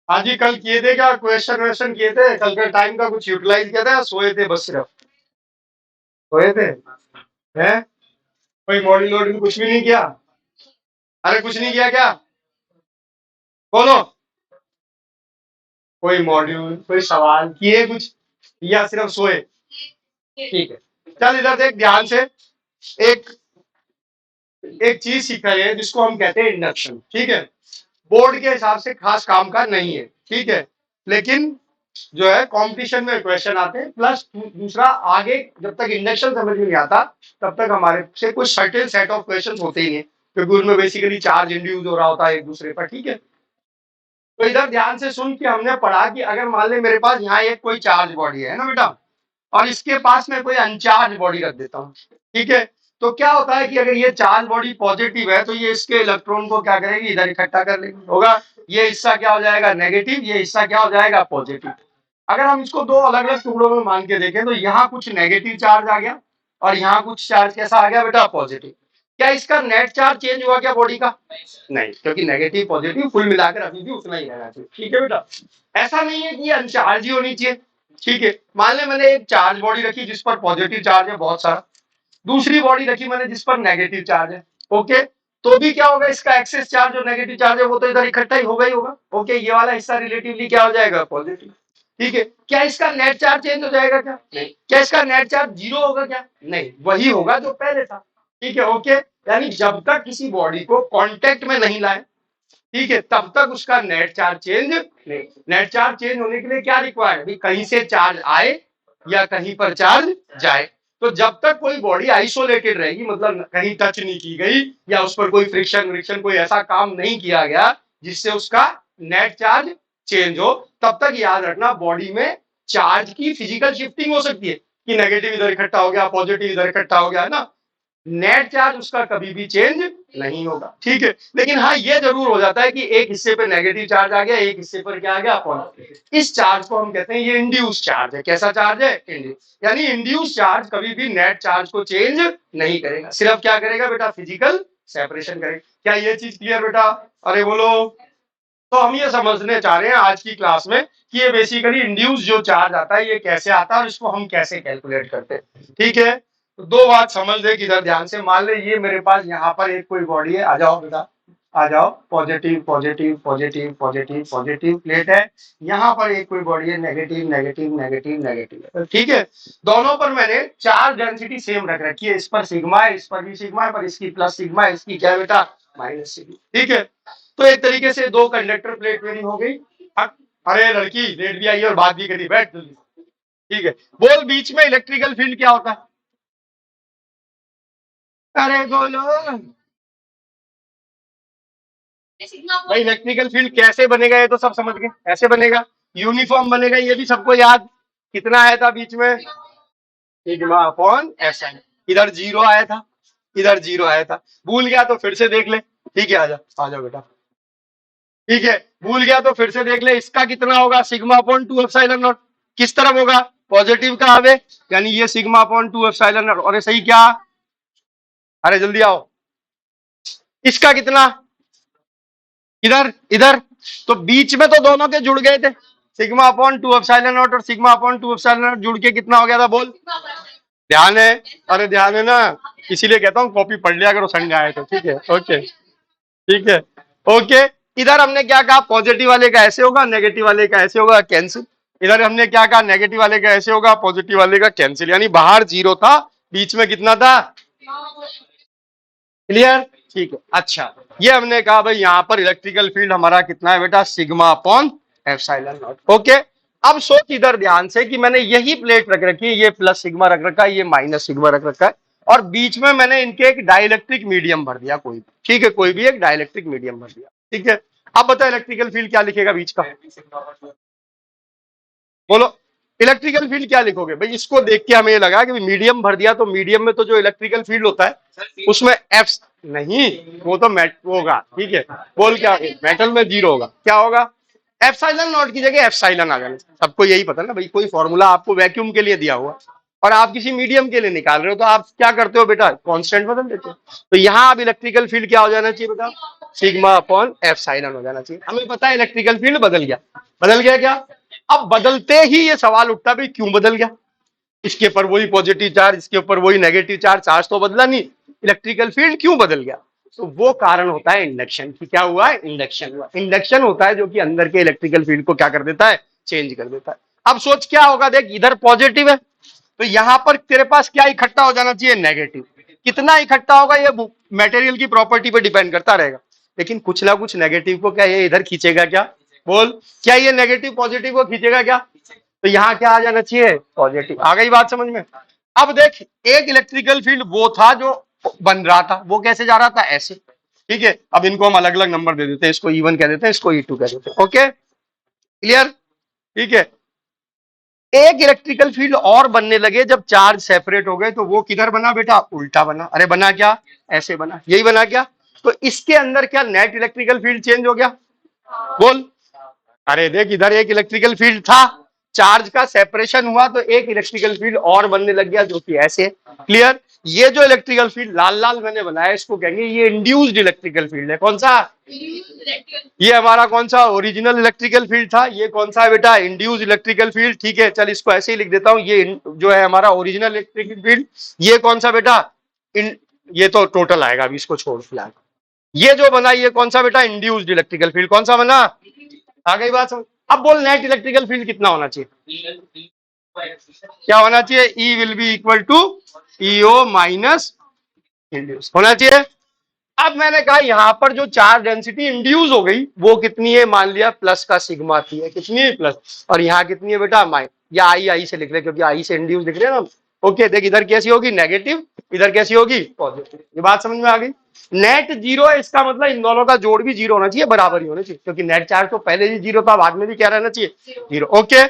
हाँ जी, कल किए थे क्या क्वेश्चन वेश्चन किए थे? कल के टाइम का कुछ यूटिलाइज किया था या सोए थे बस सिर्फ? सोए थे हैं? कोई मॉर्निंग वॉर्निंग कुछ भी नहीं किया? अरे कुछ नहीं किया क्या? बोलो। कोई मॉड्यूल कोई सवाल किए कुछ या सिर्फ सोए? ठीक है, चल इधर देख ध्यान से। एक एक चीज सीखा है जिसको हम कहते हैं इंडक्शन। ठीक है, बोर्ड के हिसाब से खास काम का नहीं है। ठीक है, लेकिन जो है कंपटीशन में क्वेश्चन आते हैं। प्लस दूसरा, आगे जब तक इंडक्शन समझ में नहीं आता तब तक हमारे से कुछ सर्टेन सेट ऑफ क्वेश्चन होते ही नहीं, क्योंकि उनमें बेसिकली चार्ज इंड्यूस हो रहा होता है एक दूसरे पर। ठीक है, तो इधर ध्यान से सुन कि हमने पढ़ा कि अगर मान ले मेरे पास यहाँ एक कोई चार्ज बॉडी है ना बेटा, और इसके पास में कोई अनचार्ज बॉडी रख देता हूँ। ठीक है, तो क्या होता है कि अगर ये चार्ज बॉडी पॉजिटिव है तो ये इसके इलेक्ट्रॉन को क्या करेगी, इधर इकट्ठा कर लेगी। होगा ये हिस्सा क्या हो जाएगा नेगेटिव, ये हिस्सा क्या हो जाएगा पॉजिटिव। अगर हम इसको दो अलग अलग टुकड़ों में मान के देखें तो यहाँ कुछ नेगेटिव चार्ज आ गया और यहाँ कुछ चार्ज कैसा आ गया बेटा, पॉजिटिव। क्या इसका नेट चार्ज चेंज हुआ क्या बॉडी का? नहीं, क्योंकि नेगेटिव पॉजिटिव कुल मिलाकर अभी भी उतना ही रहना चाहिए। ठीक है बेटा, ऐसा नहीं है कि ये अनचार्ज ही होनी चाहिए। ठीक है, मान ले मैंने एक चार्ज बॉडी रखी जिस पर पॉजिटिव चार्ज है बहुत सारा, दूसरी बॉडी रखी मैंने जिस पर नेगेटिव चार्ज है। ओके, तो भी क्या होगा, इसका एक्सेस चार्ज और नेगेटिव चार्ज है वो तो इधर इकट्ठा ही होगा ही होगा। ओके, ये वाला हिस्सा रिलेटिवली क्या हो जाएगा, पॉजिटिव। ठीक है, क्या इसका नेट चार्ज चेंज हो जाएगा क्या? नहीं। क्या इसका नेट चार्ज जीरो होगा क्या? नहीं, वही होगा जो पहले था। ठीक है, ओके, यानी जब तक किसी बॉडी को कांटेक्ट में नहीं लाए, ठीक है, तब तक उसका नेट चार्ज चेंज नहीं। नेट चार्ज चेंज होने के लिए क्या रिक्वायर्ड है, कहीं से चार्ज आए या कहीं पर चार्ज जाए। तो जब तक कोई बॉडी आइसोलेटेड रहेगी, मतलब कहीं टच नहीं की गई या उस पर कोई फ्रिक्शन व्रिक्शन कोई ऐसा काम नहीं किया गया जिससे उसका नेट चार्ज चेंज हो, तब तक याद रखना बॉडी में चार्ज की फिजिकल शिफ्टिंग हो सकती है कि नेगेटिव इधर इकट्ठा हो गया, पॉजिटिव इधर इकट्ठा हो गया, है ना। नेट चार्ज उसका कभी भी चेंज नहीं होगा। ठीक है, लेकिन हाँ ये जरूर हो जाता है कि एक हिस्से पर नेगेटिव चार्ज आ गया, एक हिस्से पर क्या आ गया, पॉजिटिव। इस चार्ज को हम कहते हैं ये इंड्यूस चार्ज है। कैसा चार्ज है, इंड्यूस। यानी इंड्यूस चार्ज कभी भी नेट चार्ज को चेंज नहीं करेगा, सिर्फ क्या करेगा बेटा, फिजिकल सेपरेशन करेगा। क्या ये चीज क्लियर बेटा? अरे बोलो। तो हम ये समझने चाह रहे हैं आज की क्लास में कि ये बेसिकली इंड्यूस जो चार्ज आता है ये कैसे आता है और इसको हम कैसे कैलकुलेट करते हैं। ठीक है, तो दो बात समझ ले किधर ध्यान से। मान ले ये मेरे पास यहाँ पर एक कोई बॉडी है, आ जाओ बेटा, आ जाओ। Positive positive positive positive positive plate है। यहाँ पर एक कोई बॉडी है, नेगेटिव नेगेटिव नेगेटिव नेगेटिव। ठीक है, दोनों पर मैंने चार्ज डेंसिटी सेम रख रखी है। इस पर सिग्मा है, इस पर भी सिग्मा है, पर इसकी प्लस सिग्मा है, इसकी क्या है बेटा, माइनस सिग्मा। ठीक है, तो एक तरीके से दो कंडक्टर प्लेट मेरी हो गई। अरे लड़की लेट भी आई और बात भी करी, बैठ जल्दी। ठीक है, बोल बीच में इलेक्ट्रिकल फील्ड क्या होता है? अरे बोलो भाई, इलेक्ट्रिकल फील्ड कैसे बनेगा ये तो सब समझ गए, ऐसे बनेगा, यूनिफॉर्म बनेगा, ये भी सबको याद। कितना आया था बीच में, सिग्मा अपॉन एप्सिलॉन। इधर जीरो आया था, इधर जीरो आया था। भूल गया तो फिर से देख ले। ठीक है, आजा आ जाओ बेटा। ठीक है, भूल गया तो फिर से देख ले, इसका कितना होगा, sigma upon two epsilon not. किस तरफ होगा, पॉजिटिव का आवे, यानी ये sigma upon two epsilon naught. और ये सही क्या, अरे जल्दी आओ, इसका कितना, इधर इधर। तो बीच में तो दोनों के जुड़ गए थे, sigma upon two epsilon naught और sigma upon two epsilon naught जुड़ के कितना हो गया था, बोल। ध्यान है, अरे ध्यान है ना, इसीलिए कहता हूँ कॉपी पढ़ लिया करो संडे आए तो। ठीक है, ओके, ठीक है, ओके। इधर हमने क्या कहा, पॉजिटिव वाले का ऐसे होगा, नेगेटिव वाले का ऐसे होगा, कैंसिल। इधर हमने क्या कहा, नेगेटिव वाले का ऐसे होगा, पॉजिटिव वाले का कैंसिल। यानी बाहर जीरो था, बीच में कितना था, क्लियर। ठीक है, अच्छा, ये हमने कहा भाई यहाँ पर इलेक्ट्रिकल फील्ड हमारा कितना है बेटा, sigma upon epsilon naught. Okay, अब सोच इधर ध्यान से कि मैंने यही प्लेट रख रखी है, ये प्लस सिग्मा रख रखा है, ये माइनस सिग्मा रख रखा है, और बीच में मैंने इनके एक डाइलेक्ट्रिक मीडियम भर दिया, कोई भी। ठीक है, कोई भी एक डाइलेक्ट्रिक मीडियम भर दिया। ठीक है, अब बताओ इलेक्ट्रिकल फील्ड क्या लिखेगा बीच का, बोलो। इलेक्ट्रिकल फील्ड क्या लिखोगे भाई, इसको देख के हमें ये लगा कि मीडियम भर दिया, तो मीडियम में तो जो इलेक्ट्रिकल फील्ड होता है उसमें एफ नहीं, वो तो मेट होगा। ठीक है, बोल क्या, मेटल में जीरो होगा, क्या होगा, एप्सिलॉन नॉट की जगह एप्सिलॉन आ जाना। सबको यही पता ना भाई, कोई फॉर्मूला आपको वैक्यूम के लिए दिया हुआ, और आप किसी मीडियम के लिए निकाल रहे हो तो आप क्या करते हो बेटा, कांस्टेंट बदल देते हो। तो यहाँ अब इलेक्ट्रिकल फील्ड क्या हो जाना चाहिए बेटा, सिग्मा अपॉन एप्सिलॉन हो जाना चाहिए। हमें पता है इलेक्ट्रिकल फील्ड बदल गया, बदल गया क्या। अब बदलते ही ये सवाल उठता भाई क्यों बदल गया, इसके ऊपर वही पॉजिटिव चार्ज, इसके ऊपर वही नेगेटिव चार्ज, चार्ज तो बदला नहीं, इलेक्ट्रिकल फील्ड क्यों बदल गया। तो वो कारण होता है इंडक्शन की। क्या हुआ है, इंडक्शन हुआ। इंडक्शन होता है जो कि अंदर के इलेक्ट्रिकल फील्ड को क्या कर देता है, चेंज कर देता है। अब सोच क्या होगा, देख इधर पॉजिटिव है तो यहां पर तेरे पास क्या इकट्ठा हो जाना चाहिए, नेगेटिव। कितना इकट्ठा होगा ये मटेरियल की प्रॉपर्टी पे डिपेंड करता रहेगा, लेकिन कुछ ना कुछ नेगेटिव को क्या ये इधर खींचेगा क्या, बोल, क्या ये नेगेटिव पॉजिटिव को खींचेगा क्या। तो यहाँ क्या आ जाना चाहिए, पॉजिटिव। आ गई बात समझ में। अब देख एक इलेक्ट्रिकल फील्ड वो था जो बन रहा था, वो कैसे जा रहा था, ऐसे। ठीक है, अब इनको हम अलग अलग नंबर दे देते हैं, इसको E1 कह देते हैं, इसको E2 कह देते हैं। Okay, clear. ठीक है, एक इलेक्ट्रिकल फील्ड और बनने लगे जब चार्ज सेपरेट हो गए, तो वो किधर बना बेटा, उल्टा बना। अरे बना क्या, ऐसे बना, यही बना क्या। तो इसके अंदर क्या नेट इलेक्ट्रिकल फील्ड चेंज हो गया, बोल। अरे देख इधर एक इलेक्ट्रिकल फील्ड था, चार्ज का सेपरेशन हुआ तो एक इलेक्ट्रिकल फील्ड और बनने लग गया जो कि ऐसे। क्लियर। ये जो इलेक्ट्रिकल फील्ड लाल लाल मैंने बनाया इसको कहेंगे ये इंड्यूस्ड इलेक्ट्रिकल फील्ड है। कौन सा, ये हमारा कौन सा ओरिजिनल इलेक्ट्रिकल फील्ड था, ये कौन सा है बेटा, इंड्यूस्ड इलेक्ट्रिकल फील्ड। ठीक है, चल इसको ऐसे ही लिख देता हूं, ये जो है हमारा ओरिजिनल इलेक्ट्रिकल फील्ड। ये कौन सा बेटा, ये तो टोटल आएगा, अभी इसको छोड़ फिलहाल। ये जो बना ये कौन सा बेटा, इंड्यूस्ड इलेक्ट्रिकल फील्ड। कौन सा बना, आ गई बात समझ। अब बोल नेट इलेक्ट्रिकल फील्ड कितना होना चाहिए, क्या होना चाहिए, E will be equal to E O minus induce होना चाहिए। अब मैंने कहा यहां पर जो चार्ज डेंसिटी इंड्यूस हो गई वो कितनी है, मान लिया प्लस का सिग्मा थी है, कितनी है प्लस, और यहाँ कितनी है बेटा माइनस, या आई आई से लिख रहे क्योंकि आई से इंड्यूस लिख रहे हैं ना। ओके, देख इधर कैसी होगी नेगेटिव, इधर कैसी होगी पॉजिटिव। ये बात समझ में आ गई। नेट जीरो है, इसका मतलब इन दोनों का जोड़ भी जीरो होना चाहिए, बराबर ही होना चाहिए, क्योंकि नेट चार्ज तो पहले ही जीरो था, बाद में भी क्या रहना चाहिए, जीरो। ओके,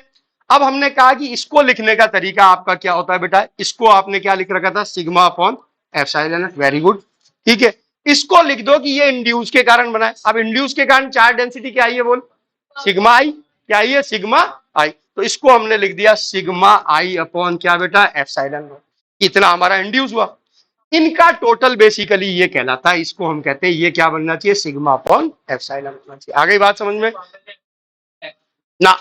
अब हमने कहा कि इसको लिखने का तरीका आपका क्या होता है बेटा, इसको आपने क्या लिख रखा था, sigma upon epsilon. Very good, ठीक है। इसको लिख दो कि ये इंड्यूस के कारण बना है। अब इंड्यूस के कारण चार्ज डेंसिटी क्या आई है, बोल, सिग्मा आई। क्या आई है, सिग्मा आई। तो इसको हमने लिख दिया सिग्मा आई अपॉन क्या बेटा, एप्सिलॉन। इतना हमारा इंड्यूस हुआ। इनका टोटल बेसिकली ये कहलाता है, इसको हम कहते हैं ये क्या बनना चाहिए, सिग्मा अपॉन एप्सिलॉन बनना चाहिए। आ गई बात समझ में ना।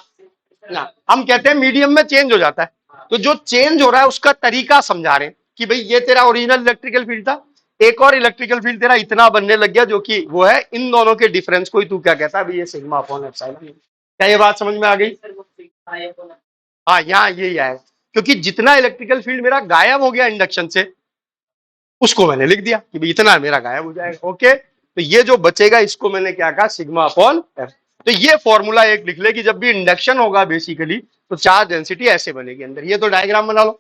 ना हम कहते हैं मीडियम में चेंज हो जाता है, तो जो चेंज हो रहा है उसका तरीका समझा रहे हैं कि भाई ये तेरा ओरिजिनल इलेक्ट्रिकल फील्ड था, एक और इलेक्ट्रिकल फील्ड तेरा इतना बनने लग गया जो कि वो है इन दोनों के डिफरेंस को ही तू क्या कहता है, भाई ये सिग्मा अपॉन एप्सिलॉन। क्या ये बात समझ में आ गई, हाँ यहाँ यही आया, क्योंकि जितना इलेक्ट्रिकल फील्ड मेरा गायब हो गया इंडक्शन से उसको मैंने लिख दिया कि भाई इतना मेरा गायब हो जाएगा। ओके, तो ये जो बचेगा इसको मैंने क्या कहा, सिग्मा अपॉन एफ। तो ये फॉर्मूला एक लिख ले कि जब भी इंडक्शन होगा बेसिकली तो चार्ज डेंसिटी ऐसे बनेगी अंदर। ये तो डायग्राम बना लो,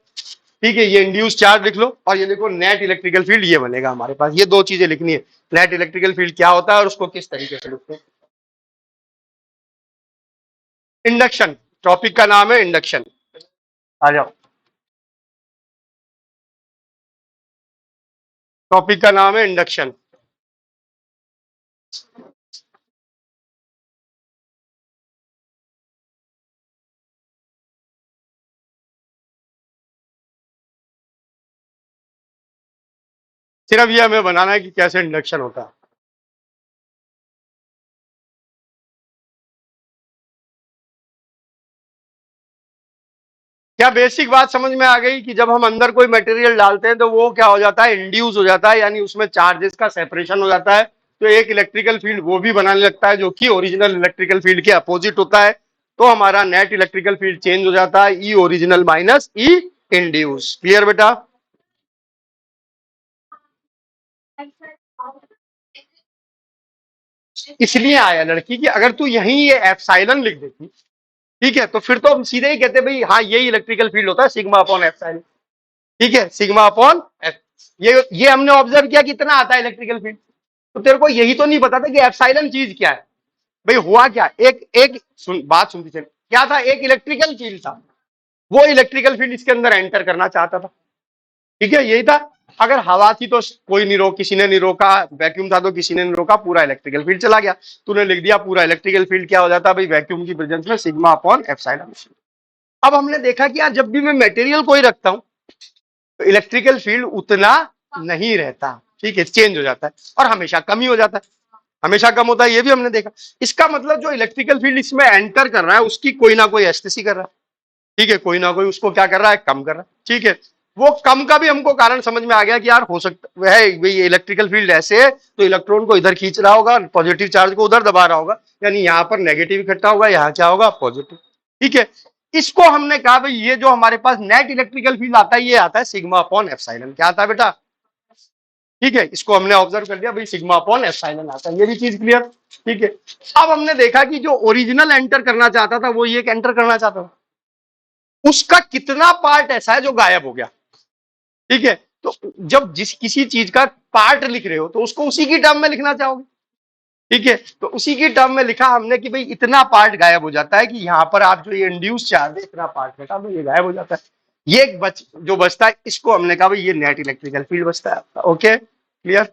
ठीक है। ये इंड्यूस चार्ज लिख लो और ये देखो नेट इलेक्ट्रिकल फील्ड ये बनेगा हमारे पास। ये दो चीजें लिखनी है, नेट इलेक्ट्रिकल फील्ड क्या होता है और उसको किस तरीके से लिखते हैं। इंडक्शन, टॉपिक का नाम है इंडक्शन। आ जाओ, टॉपिक का नाम है इंडक्शन। सिर्फ ये हमें बनाना है कि कैसे इंडक्शन होता है। क्या बेसिक बात समझ में आ गई कि जब हम अंदर कोई मटेरियल डालते हैं तो वो क्या हो जाता है, इंड्यूस हो जाता है, यानी उसमें चार्जेस का सेपरेशन हो जाता है, तो एक इलेक्ट्रिकल फील्ड वो भी बनाने लगता है जो कि ओरिजिनल इलेक्ट्रिकल फील्ड के अपोजिट होता है। तो हमारा नेट इलेक्ट्रिकल फील्ड चेंज हो जाता है, ई ओरिजिनल माइनस ई इंड्यूस। क्लियर बेटा, इसलिए आया लड़की कि अगर तू यहीं ये एप्सिलॉन लिख देती, ठीक है, तो फिर तो हम सीधे ही कहते भाई हाँ यही इलेक्ट्रिकल फील्ड होता है, सिग्मा अपॉन एप्सिलॉन। ठीक है, सिग्मा अपॉन एफ। ये हमने ऑब्जर्व किया कितना आता है इलेक्ट्रिकल फील्ड। तो तेरे को यही तो नहीं पता था कि एप्सिलॉन चीज क्या है। भाई हुआ क्या, एक एक बात सुनती चल, क्या था, एक इलेक्ट्रिकल फील्ड था, वो इलेक्ट्रिकल फील्ड इसके अंदर एंटर करना चाहता था। ठीक है, यही था। अगर हवा थी तो कोई नहीं रोक, किसी ने नहीं रोका, वैक्यूम था तो किसी ने नहीं रोका, पूरा इलेक्ट्रिकल फील्ड चला गया। तूने लिख दिया पूरा इलेक्ट्रिकल फील्ड क्या हो जाता है भाई, वैक्यूम की प्रेजेंस में सिग्मा अपॉन एप्सिलॉन। अब हमने देखा कि यार जब भी मैं मटेरियल कोई रखता हूं तो इलेक्ट्रिकल फील्ड उतना नहीं रहता, ठीक है, चेंज हो जाता है और हमेशा कम ही हो जाता है, हमेशा कम होता है, ये भी हमने देखा। इसका मतलब जो इलेक्ट्रिकल फील्ड इसमें एंटर कर रहा है उसकी कोई ना कोई एस्टेसी कर रहा है, ठीक है, कोई ना कोई उसको क्या कर रहा है, कम कर रहा है, ठीक है। वो कम का भी हमको कारण समझ में आ गया कि यार हो सकता वह इलेक्ट्रिकल फील्ड ऐसे है तो इलेक्ट्रॉन को इधर खींच रहा होगा, पॉजिटिव चार्ज को उधर दबा रहा होगा, यानी यहाँ पर नेगेटिव इकट्ठा होगा, यहाँ क्या होगा, पॉजिटिव, ठीक है। इसको हमने कहा भाई ये जो हमारे पास नेट इलेक्ट्रिकल फील्ड आता है ये आता है सिग्मा अपॉन एप्सिलॉन, क्या आता है बेटा, ठीक है, इसको हमने ऑब्जर्व कर लिया भाई सिग्मा अपॉन एप्सिलॉन आता है, ये भी चीज क्लियर, ठीक है। अब हमने देखा कि जो ओरिजिनल एंटर करना चाहता था वो ये एंटर करना चाहता था, उसका कितना पार्ट ऐसा है जो गायब हो गया, ठीक है। तो जब जिस किसी चीज का पार्ट लिख रहे हो तो उसको उसी की टर्म में लिखना चाहोगे, ठीक है। तो उसी की टर्म में लिखा हमने कि भाई इतना पार्ट गायब हो जाता है कि यहाँ पर आप जो ये इंड्यूस चार्ज है इतना पार्ट बेटा ये गायब हो जाता है, ये जो बचता है इसको हमने कहा भाई ये नेट इलेक्ट्रिकल फील्ड बचता है आपका, ओके क्लियर।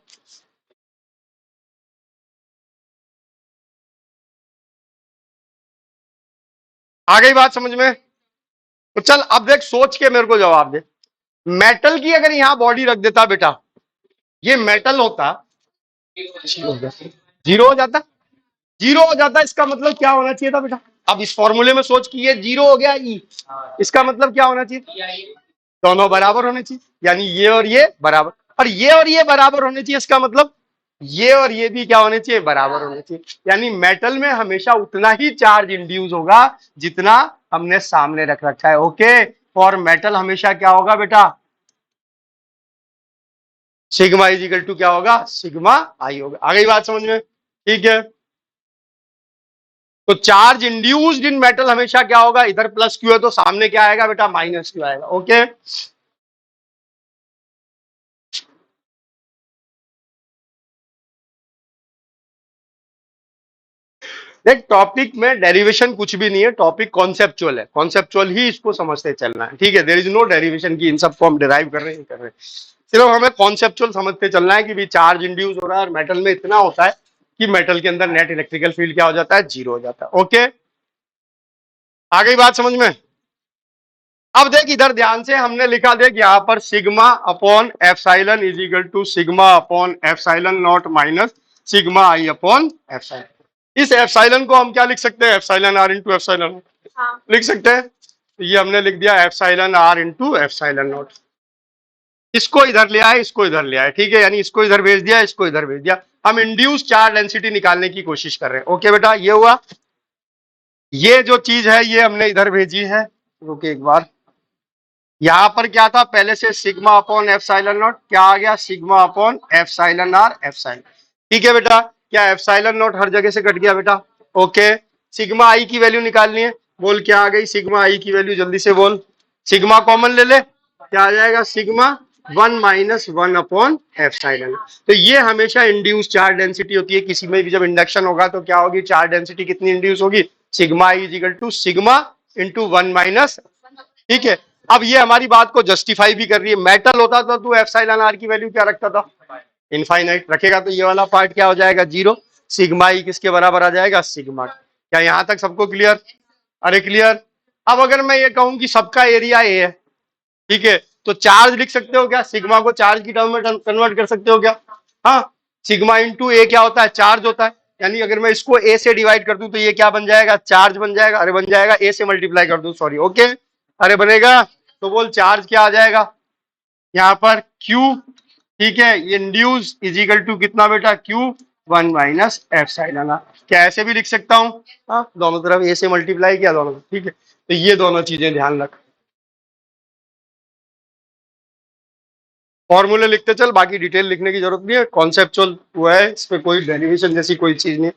आ गई बात समझ में। तो चल अब देख सोच के मेरे को जवाब दे, मेटल की अगर यहां बॉडी रख देता बेटा, ये मेटल होता, जीरो हो जाता, जीरो हो जाता, इसका मतलब क्या होना चाहिए था बेटा, अब इस फॉर्मूले में सोच कि ये जीरो हो गया ई, इसका मतलब क्या होना चाहिए, दोनों बराबर होने चाहिए, यानी ये और ये बराबर, और ये और ये बराबर होने चाहिए, इसका मतलब ये और ये भी क्या होने चाहिए, बराबर होने चाहिए, यानी मेटल में हमेशा उतना ही चार्ज इंड्यूस होगा जितना हमने सामने रख रखा है, ओके। और मेटल हमेशा क्या होगा बेटा, सिग्मा इज इक्वल टू क्या होगा, सिग्मा आई होगा, आ गई बात समझ में, ठीक है। तो चार्ज इंड्यूस्ड इन मेटल हमेशा क्या होगा, इधर प्लस क्यू है तो सामने क्या आएगा बेटा, माइनस क्यू आएगा, ओके। देख टॉपिक में डेरिवेशन कुछ भी नहीं है, टॉपिक कॉन्सेप्चुअल है, कॉन्सेप्चुअल ही इसको समझते चलना है, ठीक है। देयर इज नो डेरिवेशन की इन सबको हम डिराइव कर रहे हैं, कर रहे हैं, सिर्फ हमें कॉन्सेप्चुअल समझते चलना है कि भी चार्ज इंड्यूस हो रहा है और मेटल में इतना होता है कि मेटल के अंदर नेट इलेक्ट्रिकल फील्ड क्या हो जाता है, जीरो हो जाता है, ओके। आ गई बात समझ में। अब देख इधर ध्यान से हमने लिखा, देख यहाँ पर sigma upon epsilon is equal to sigma upon epsilon not minus sigma i upon epsilon. इस एप्सिलॉन को हम क्या लिख सकते हैं, एप्सिलॉन आर इंटू एप्सिलॉन लिख सकते हैं, तो ये हमने लिख दिया epsilon r into epsilon not. इसको इधर ले आए, इसको इधर ले आए, ठीक है, यानी इसको इधर भेज दिया, इसको इधर भेज दिया, हम इंड्यूस चार्ज डेंसिटी निकालने की कोशिश कर रहे हैं, ओके बेटा, ये हुआ। ये जो चीज है ये हमने इधर भेजी है, रुके एक बार, यहां पर क्या था पहले से सिग्मा अपॉन एप्सिलॉन नॉट, क्या आ गया, sigma upon epsilon r epsilon, ठीक है बेटा। क्या एप्सिलॉन नॉट हर जगह से कट गया बेटा, ओके। सिग्मा आई की वैल्यू निकालनी है, बोल क्या आ गई सिग्मा आई की वैल्यू, जल्दी से बोल, सिग्मा कॉमन ले ले, क्या आ जाएगा, sigma one minus one upon epsilon. तो ये हमेशा इंड्यूस चार्ज डेंसिटी होती है, किसी में भी जब इंडक्शन होगा तो क्या होगी, चार्ज डेंसिटी कितनी इंड्यूस होगी, sigma i is equal to sigma into one minus, ठीक है। अब ये हमारी बात को जस्टिफाई भी कर रही है, मेटल होता तो तू एप्सिलॉन आर की वैल्यू क्या रखता था, इनफाइनाइट रखेगा, तो ये वाला पार्ट क्या हो जाएगा, जीरो, सिग्मा ई किसके बराबर आ जाएगा, सिग्मा। क्या यहां तक सबको क्लियर, अरे क्लियर। अब अगर मैं ये कहूं कि सबका एरिया ए है, ठीक है, तो चार्ज लिख सकते हो क्या, सिग्मा को चार्ज की टर्म में कन्वर्ट कर सकते हो क्या, हाँ, सिग्मा इंटू ए क्या होता है, चार्ज होता है, यानी अगर मैं इसको ए से डिवाइड कर दूं तो ये क्या बन जाएगा, चार्ज बन जाएगा, अरे बन जाएगा, ए से मल्टीप्लाई कर दूं, सॉरी, ओके, अरे बनेगा, तो बोल चार्ज क्या आ जाएगा यहाँ पर Q, ठीक है, ये इंड्यूस इजिकल टू कितना बेटा, Q one minus epsilon r, क्या ऐसे भी लिख सकता हूँ, हाँ, दोनों तरफ ए से मल्टीप्लाई किया दोनों, ठीक है, तो ये दोनों चीजें ध्यान रख, फॉर्मूले लिखते चल, बाकी डिटेल लिखने की जरूरत नहीं है, कॉन्सेप्चुअल हुआ है, इस पे कोई डेरिवेशन जैसी कोई चीज नहीं।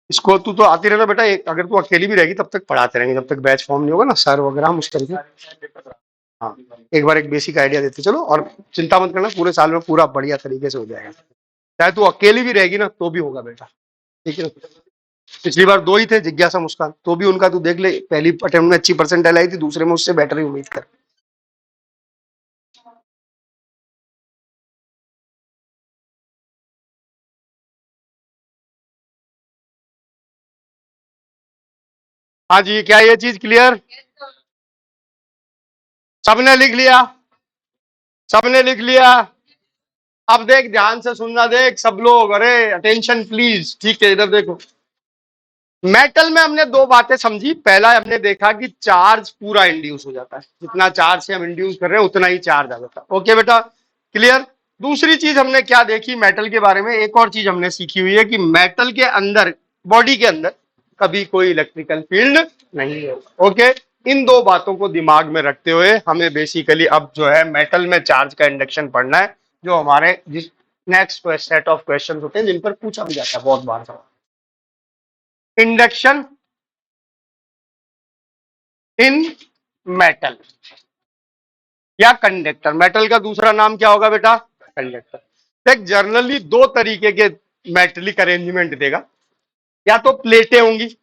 इसको तू तो आती रहना बेटा, अगर तू अकेली भी रहेगी तब तक पढ़ाते रहेंगे, जब तक बैच फॉर्म नहीं होगा ना सर वगैरह, हम उस तरीके, हाँ, एक बार एक बेसिक आइडिया देते चलो, और चिंता मत करना, पूरे साल में पूरा बढ़िया तरीके से हो जाएगा। चाहे तू अकेली भी रहेगी ना तो भी होगा बेटा, ठीक है। पिछली बार दो ही थे, जिज्ञासा मुस्कान, तो भी उनका तू देख ले, पहली अटेम्प्ट में अच्छी परसेंटाइल आई थी, दूसरे में उससे बेटर ही उम्मीद कर। हाँ जी, क्या ये चीज क्लियर? सबने लिख लिया? सबने लिख लिया? अब देख, ध्यान से सुनना, देख सब लोग, अरे अटेंशन प्लीज, ठीक है, इधर देखो। मेटल में हमने दो बातें समझी। पहला हमने देखा कि चार्ज पूरा इंड्यूस हो जाता है, जितना चार्ज से हम इंड्यूस कर रहे हैं उतना ही चार्ज आ जाता है। ओके बेटा, क्लियर। दूसरी चीज हमने क्या देखी मेटल के बारे में, एक और चीज हमने सीखी हुई है कि मेटल के अंदर, बॉडी के अंदर कभी कोई इलेक्ट्रिकल फील्ड नहीं है। ओके, इन दो बातों को दिमाग में रखते हुए हमें बेसिकली अब जो है मेटल में चार्ज का इंडक्शन पढ़ना है, जो हमारे जिस नेक्स्ट सेट ऑफ क्वेश्चन होते हैं जिन पर पूछा भी जाता है बहुत बार सवाल। इंडक्शन इन मेटल या कंडक्टर। मेटल का दूसरा नाम क्या होगा बेटा? कंडक्टर। देख, जर्नली दो तरीके के मेटलिक अरेंजमेंट देगा, या तो प्लेटें होंगी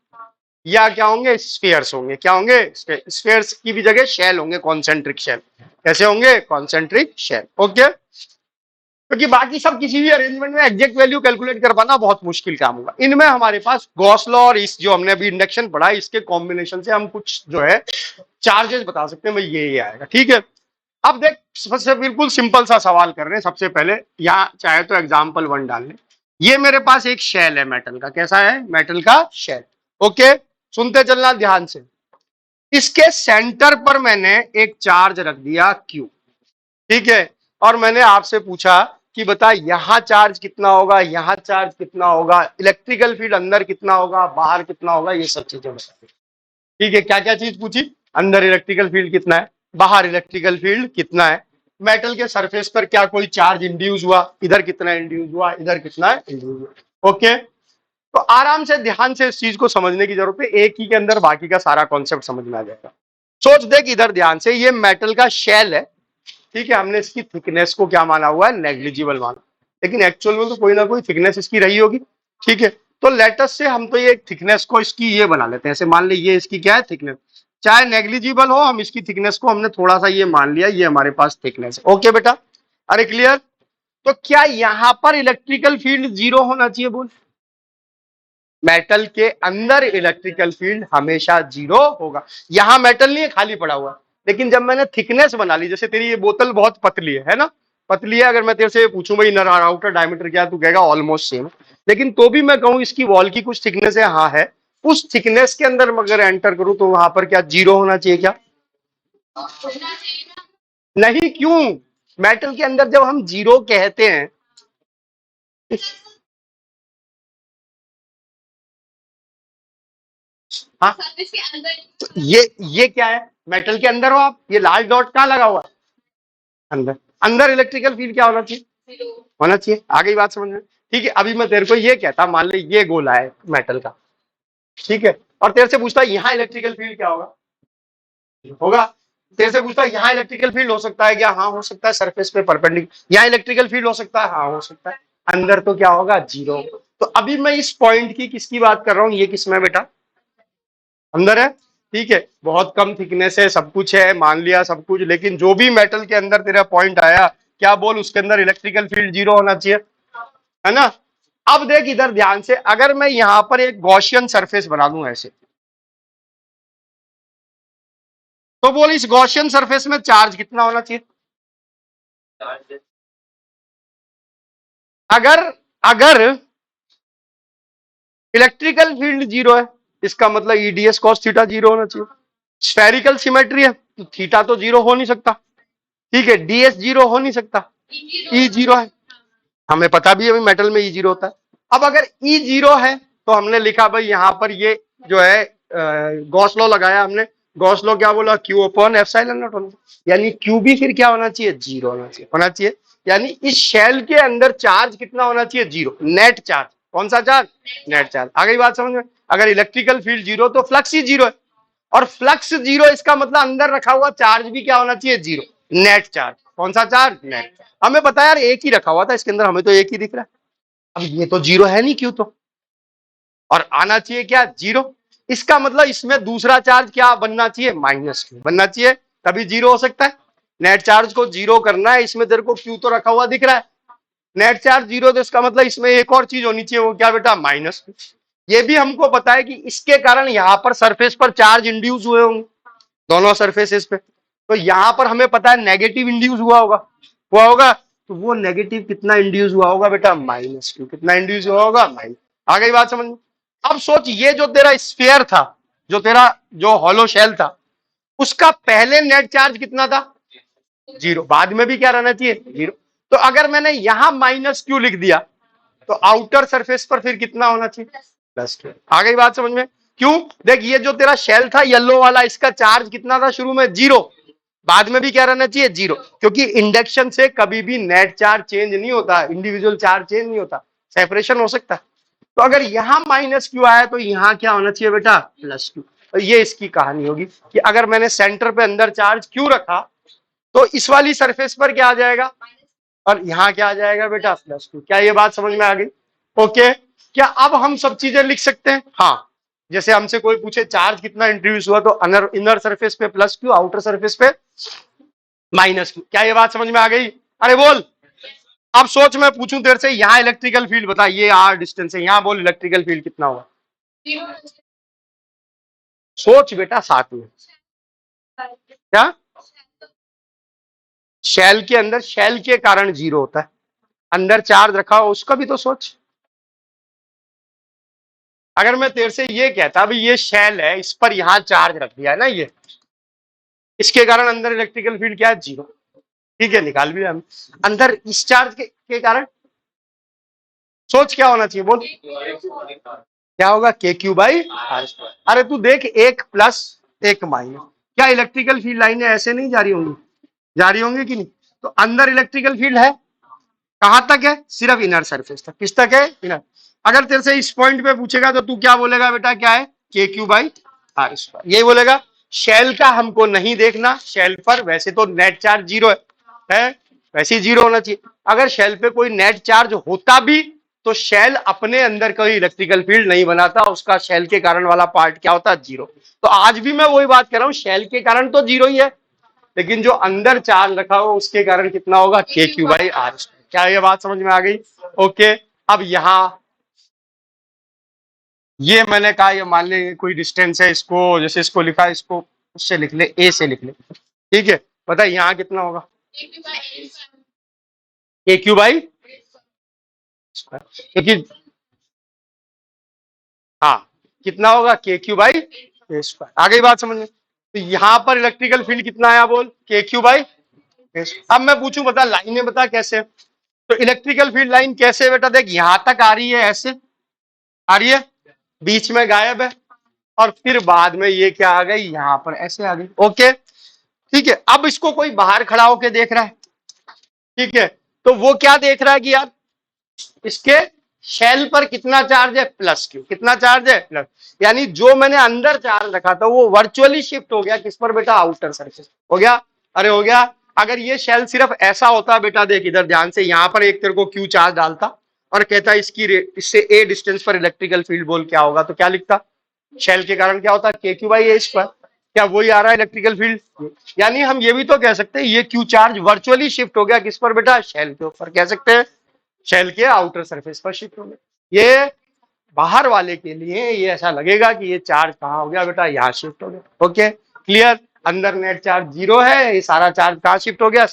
या क्या होंगे, स्फीयर्स होंगे। क्या होंगे? स्फीयर्स की भी जगह शेल होंगे, कॉन्सेंट्रिक शेल। कैसे होंगे? Concentric shell. ओके, क्योंकि बाकी सब किसी भी अरेंजमेंट में एग्जैक्ट वैल्यू कैलकुलेट कर पाना बहुत मुश्किल काम होगा। इनमें हमारे पास गॉस लॉ और इस जो हमने अभी इंडक्शन पढ़ा, इसके कॉम्बिनेशन से हम कुछ जो है चार्जेस बता सकते हैं, भाई ये आएगा, ठीक है। अब देख, सबसे बिल्कुल सिंपल सा सवाल कर रहे हैं। सबसे पहले यहाँ चाहे तो एग्जाम्पल 1 डाल लें। ये मेरे पास एक शेल है मेटल का। कैसा है? मेटल का शेल। ओके, सुनते चलना ध्यान से। इसके सेंटर पर मैंने एक चार्ज रख दिया Q, ठीक है। और मैंने आपसे पूछा कि बता यहां चार्ज कितना होगा, यहां चार्ज कितना होगा, इलेक्ट्रिकल फील्ड अंदर कितना होगा, बाहर कितना होगा, ये सब चीजें बता। ठीक है, क्या क्या चीज पूछी? अंदर इलेक्ट्रिकल फील्ड कितना है, बाहर इलेक्ट्रिकल फील्ड कितना है, मेटल के सरफेस पर क्या कोई चार्ज इंड्यूस हुआ, इधर कितना इंड्यूस हुआ, इधर कितना इंड्यूस हुआ। ओके, तो आराम से ध्यान से इस चीज को समझने की जरूरत है, एक ही के अंदर बाकी का सारा कॉन्सेप्ट समझ में आ जाएगा। सोच देख इधर ध्यान से, ये मेटल का शेल है, ठीक है। हमने इसकी थिकनेस को क्या माना हुआ है? नेग्लिजिबल माना, लेकिन एक्चुअल में तो कोई ना कोई थिकनेस इसकी रही होगी, ठीक है। तो लेटस से हम तो ये थिकनेस को इसकी ये बना लेते हैं, ऐसे मान ली ये इसकी क्या है? थिकनेस। चाहे नेग्लिजिबल हो, हम इसकी थिकनेस को हमने थोड़ा सा ये मान लिया, ये हमारे पास थिकनेस है। ओके बेटा, अरे क्लियर। तो क्या यहां पर इलेक्ट्रिकल फील्ड जीरो होना चाहिए? बोल। मेटल के अंदर इलेक्ट्रिकल फील्ड हमेशा जीरो होगा। यहां मेटल नहीं है, खाली पड़ा हुआ, लेकिन जब मैंने थिकनेस बना ली, जैसे तेरी ये बोतल बहुत पतली है ना, पतली है, अगर मैं तेरे से पूछूं भाई इनर और आउटर डायमीटर क्या, तू कहेगा ऑलमोस्ट सेम। लेकिन तो भी मैं कहूं इसकी वॉल की कुछ थिकनेस है, हाँ है। उस थिकनेस के अंदर अगर एंटर करूं तो वहां पर क्या जीरो होना चाहिए क्या? नहीं, क्यों? मेटल के अंदर जब हम जीरो कहते हैं, हाँ, तो ये क्या है? मेटल के अंदर हो आप, ये लाल डॉट कहाँ लगा हुआ है? अंदर। अंदर इलेक्ट्रिकल फील्ड क्या होना चाहिए? होना चाहिए। आ गई बात समझ में? ठीक है, अभी मैं तेरे को ये कहता, मान ले ये गोला है मेटल का, ठीक है, और तेरे से पूछता यहाँ इलेक्ट्रिकल फील्ड क्या होगा? होगा। तेरे से पूछता यहाँ इलेक्ट्रिकल फील्ड हो सकता है क्या? हाँ हो सकता है, सरफेस पे परपेंडिकुलर। यहाँ इलेक्ट्रिकल फील्ड हो सकता है? हाँ हो सकता है। अंदर तो क्या होगा? जीरो। तो अभी मैं इस पॉइंट की किसकी बात कर रहा हूँ? ये किसमें बेटा? अंदर है, ठीक है। बहुत कम थिकनेस है, सब कुछ है, मान लिया सब कुछ, लेकिन जो भी मेटल के अंदर तेरा पॉइंट आया, क्या बोल, उसके अंदर इलेक्ट्रिकल फील्ड जीरो होना चाहिए, है ना। अब देख इधर ध्यान से, अगर मैं यहां पर एक गॉसियन सरफेस बना दूं ऐसे, तो बोल इस गॉसियन सरफेस में चार्ज कितना होना चाहिए? अगर अगर इलेक्ट्रिकल फील्ड जीरो है, इसका मतलब ईडीएस कॉस थीटा जीरो होना चाहिए। स्फेरिकल सिमेट्री है तो थीटा तो जीरो हो नहीं सकता, ठीक है। डीएस जीरो हो नहीं सकता, ई जीरो है, हमें पता भी है मेटल में ई जीरो होता है। अब अगर ई जीरो है तो हमने लिखा भाई यहां पर ये जो है गॉस लॉ लगाया हमने। गॉस लॉ क्या बोला? क्यू अपॉन एप्सिलॉन नॉट होना, यानी क्यू भी फिर क्या होना चाहिए? जीरो होना चाहिए, होना चाहिए। यानी इस शेल के अंदर चार्ज कितना होना चाहिए? Zero, net charge. कौन सा चार्ज? Net charge. आ गई बात समझ में? अगर इलेक्ट्रिकल फील्ड जीरो तो फ्लक्स ही जीरो है, और फ्लक्स जीरो, इसका मतलब अंदर रखा हुआ चार्ज भी क्या होना चाहिए? Zero, net charge. कौन सा चार्ज? नेट। हमें पता है यार एक ही रखा हुआ था इसके अंदर, हमें तो एक ही दिख रहा है, अब ये तो जीरो है नहीं, क्यों तो, और आना चाहिए क्या, जीरो। इसका मतलब इसमें दूसरा चार्ज क्या बनना चाहिए, माइनस क्यू बनना चाहिए, तभी जीरो हो सकता है। नेट चार्ज को जीरो करना है, इसमें तेरे को क्यू तो रखा हुआ दिख रहा है, नेट चार्ज जीरो, तो इसका मतलब इसमें एक और चीज होनी चाहिए, वो क्या बेटा, माइनस क्यू। ये भी हमको पता है कि इसके कारण यहां पर सरफेस पर चार्ज इंड्यूस हुए होंगे, दोनों सरफेसेस पे, तो यहां पर हमें पता है नेगेटिव इंड्यूस हुआ होगा, तो वो नेगेटिव कितना इंड्यूस हुआ होगा बेटा, माइनस क्यू, कितना इंड्यूस हुआ होगा, माइनस। आ गई बात समझ में। अब सोच, ये जो तेरा स्फीयर था, जो तेरा जो हॉलो शेल था, उसका पहले नेट चार्ज कितना था, जीरो, बाद में भी क्या रहना चाहिए, जीरो। तो अगर मैंने यहां माइनस क्यू लिख दिया, तो आउटर सरफेस पर फिर कितना होना चाहिए, प्लस क्यू। आ गई बात समझ में। क्यों, देख ये जो तेरा शेल था येलो वाला, इसका चार्ज कितना था शुरू में, जीरो, बाद में भी क्या रहना चाहिए, जीरो, क्योंकि इंडक्शन से कभी भी नेट चार्ज चेंज नहीं होता, इंडिविजुअल चार्ज चेंज नहीं होता, सेपरेशन हो सकता है। तो अगर यहां माइनस क्यू आया, तो यहां क्या होना चाहिए बेटा, प्लस क्यू। तो ये इसकी कहानी होगी कि अगर मैंने सेंटर पे अंदर चार्ज क्यू रखा, तो इस वाली सरफेस पर क्या आ जाएगा, और यहाँ क्या आ जाएगा बेटा, प्लस क्यू। क्या ये बात समझ में आ गई, ओके। क्या अब हम सब चीजें लिख सकते हैं, हाँ। जैसे हमसे कोई पूछे चार्ज कितना इंट्रोड्यूस हुआ, तो इनर सरफेस पे प्लस क्यू, आउटर सरफेस पे माइनस क्यू। क्या ये बात समझ में आ गई, अरे बोल। अब सोच, मैं पूछूं तेरे से, यहाँ इलेक्ट्रिकल फील्ड बता, ये आर डिस्टेंस है, यहाँ बोल इलेक्ट्रिकल फील्ड कितना होगा, सोच बेटा साथ में। क्या, शेल के अंदर, शेल के कारण जीरो होता है, अंदर चार्ज रखा हो उसका भी तो सोच। अगर मैं तेरे से ये कहता, अभी ये शेल है, इस पर यहां चार्ज रख दिया है ना, ये, इसके कारण अंदर इलेक्ट्रिकल फील्ड क्या है, जीरो। ठीक है, निकाल भी हम अंदर इस चार्ज के कारण, सोच क्या होना चाहिए, बोल क्या होगा, के क्यू बाई आर स्क्वायर। अरे तू देख, एक प्लस एक माइनस, क्या इलेक्ट्रिकल फील्ड लाइनें ऐसे नहीं जारी होंगी, जारी होंगी कि नहीं। तो अंदर इलेक्ट्रिकल फील्ड है, कहां तक है, सिर्फ इनर सरफेस तक, किस तक है, इनर। अगर तेरे से इस पॉइंट पे पूछेगा, तो तू क्या बोलेगा बेटा, क्या है, के क्यू बाई आर स्क्वायर, यही बोलेगा। शेल का हमको नहीं देखना, शेल पर वैसे तो नेट चार्ज जीरो है, वैसे ही जीरो होना चाहिए। अगर शेल पे कोई नेट चार्ज होता भी, तो शेल अपने अंदर कोई इलेक्ट्रिकल फील्ड नहीं बनाता, उसका शेल के कारण वाला पार्ट क्या होता है, जीरो। तो आज भी मैं वही बात कर रहा हूं, शेल के कारण तो जीरो ही है, लेकिन जो अंदर चार्ज रखा हो उसके कारण कितना होगा, के क्यू बाई आर। क्या ये बात समझ में आ गई, ओके। अब यहां ये मैंने कहा, ये मान ले कोई डिस्टेंस है, इसको जैसे इसको लिखा है, इसको उससे लिख ले, ए से लिख ले, ठीक है। पता है यहाँ कितना होगा, के क्यू बाई, क्योंकि हाँ, कितना होगा, के क्यू बाई ए स्क्वायर। आ गई बात समझ में। तो यहाँ पर इलेक्ट्रिकल फील्ड कितना आया, बोल, के क्यू बाई ए स्क्वायर। अब मैं पूछूं, बता लाइनें बता कैसे। तो इलेक्ट्रिकल फील्ड लाइन कैसे है बेटा, देख यहां तक आ रही है, ऐसे आ रही है, बीच में गायब है, और फिर बाद में ये क्या आ गई, यहाँ पर ऐसे आ गई, ओके। ठीक है, अब इसको कोई बाहर खड़ा होके देख रहा है, ठीक है, तो वो क्या देख रहा है कि यार इसके शेल पर कितना चार्ज है, प्लस क्यू, कितना चार्ज है, प्लस। यानी जो मैंने अंदर चार्ज रखा था वो वर्चुअली शिफ्ट हो गया किस पर बेटा, आउटर सरफेस हो गया, अरे हो गया। अगर ये शेल सिर्फ ऐसा होता बेटा, देख इधर ध्यान से, यहां पर एक तेरे को क्यू चार्ज डालता और कहता इससे ए डिस्टेंस पर इलेक्ट्रिकल फील्ड बोल क्या होगा, तो क्या लिखता, शेल के कारण क्या होता है, के क्यू बाई ए स्क्वायर। क्या वही आ रहा है इलेक्ट्रिकल फील्ड। यानी हम ये भी तो कह सकते हैं, ये क्यू चार्ज वर्चुअली शिफ्ट हो गया किस पर बेटा, शेल के ऊपर, कह सकते हैं शेल के आउटर सरफेस पर शिफ्ट हो गया। ये बाहर वाले के लिए ये ऐसा लगेगा कि ये चार्ज कहाँ हो गया बेटा, यहाँ शिफ्ट हो गया, ओके क्लियर। अंदर नेट चार्ज जीरो है, ये सारा चार्ज कहाँ शिफ्ट हो गया,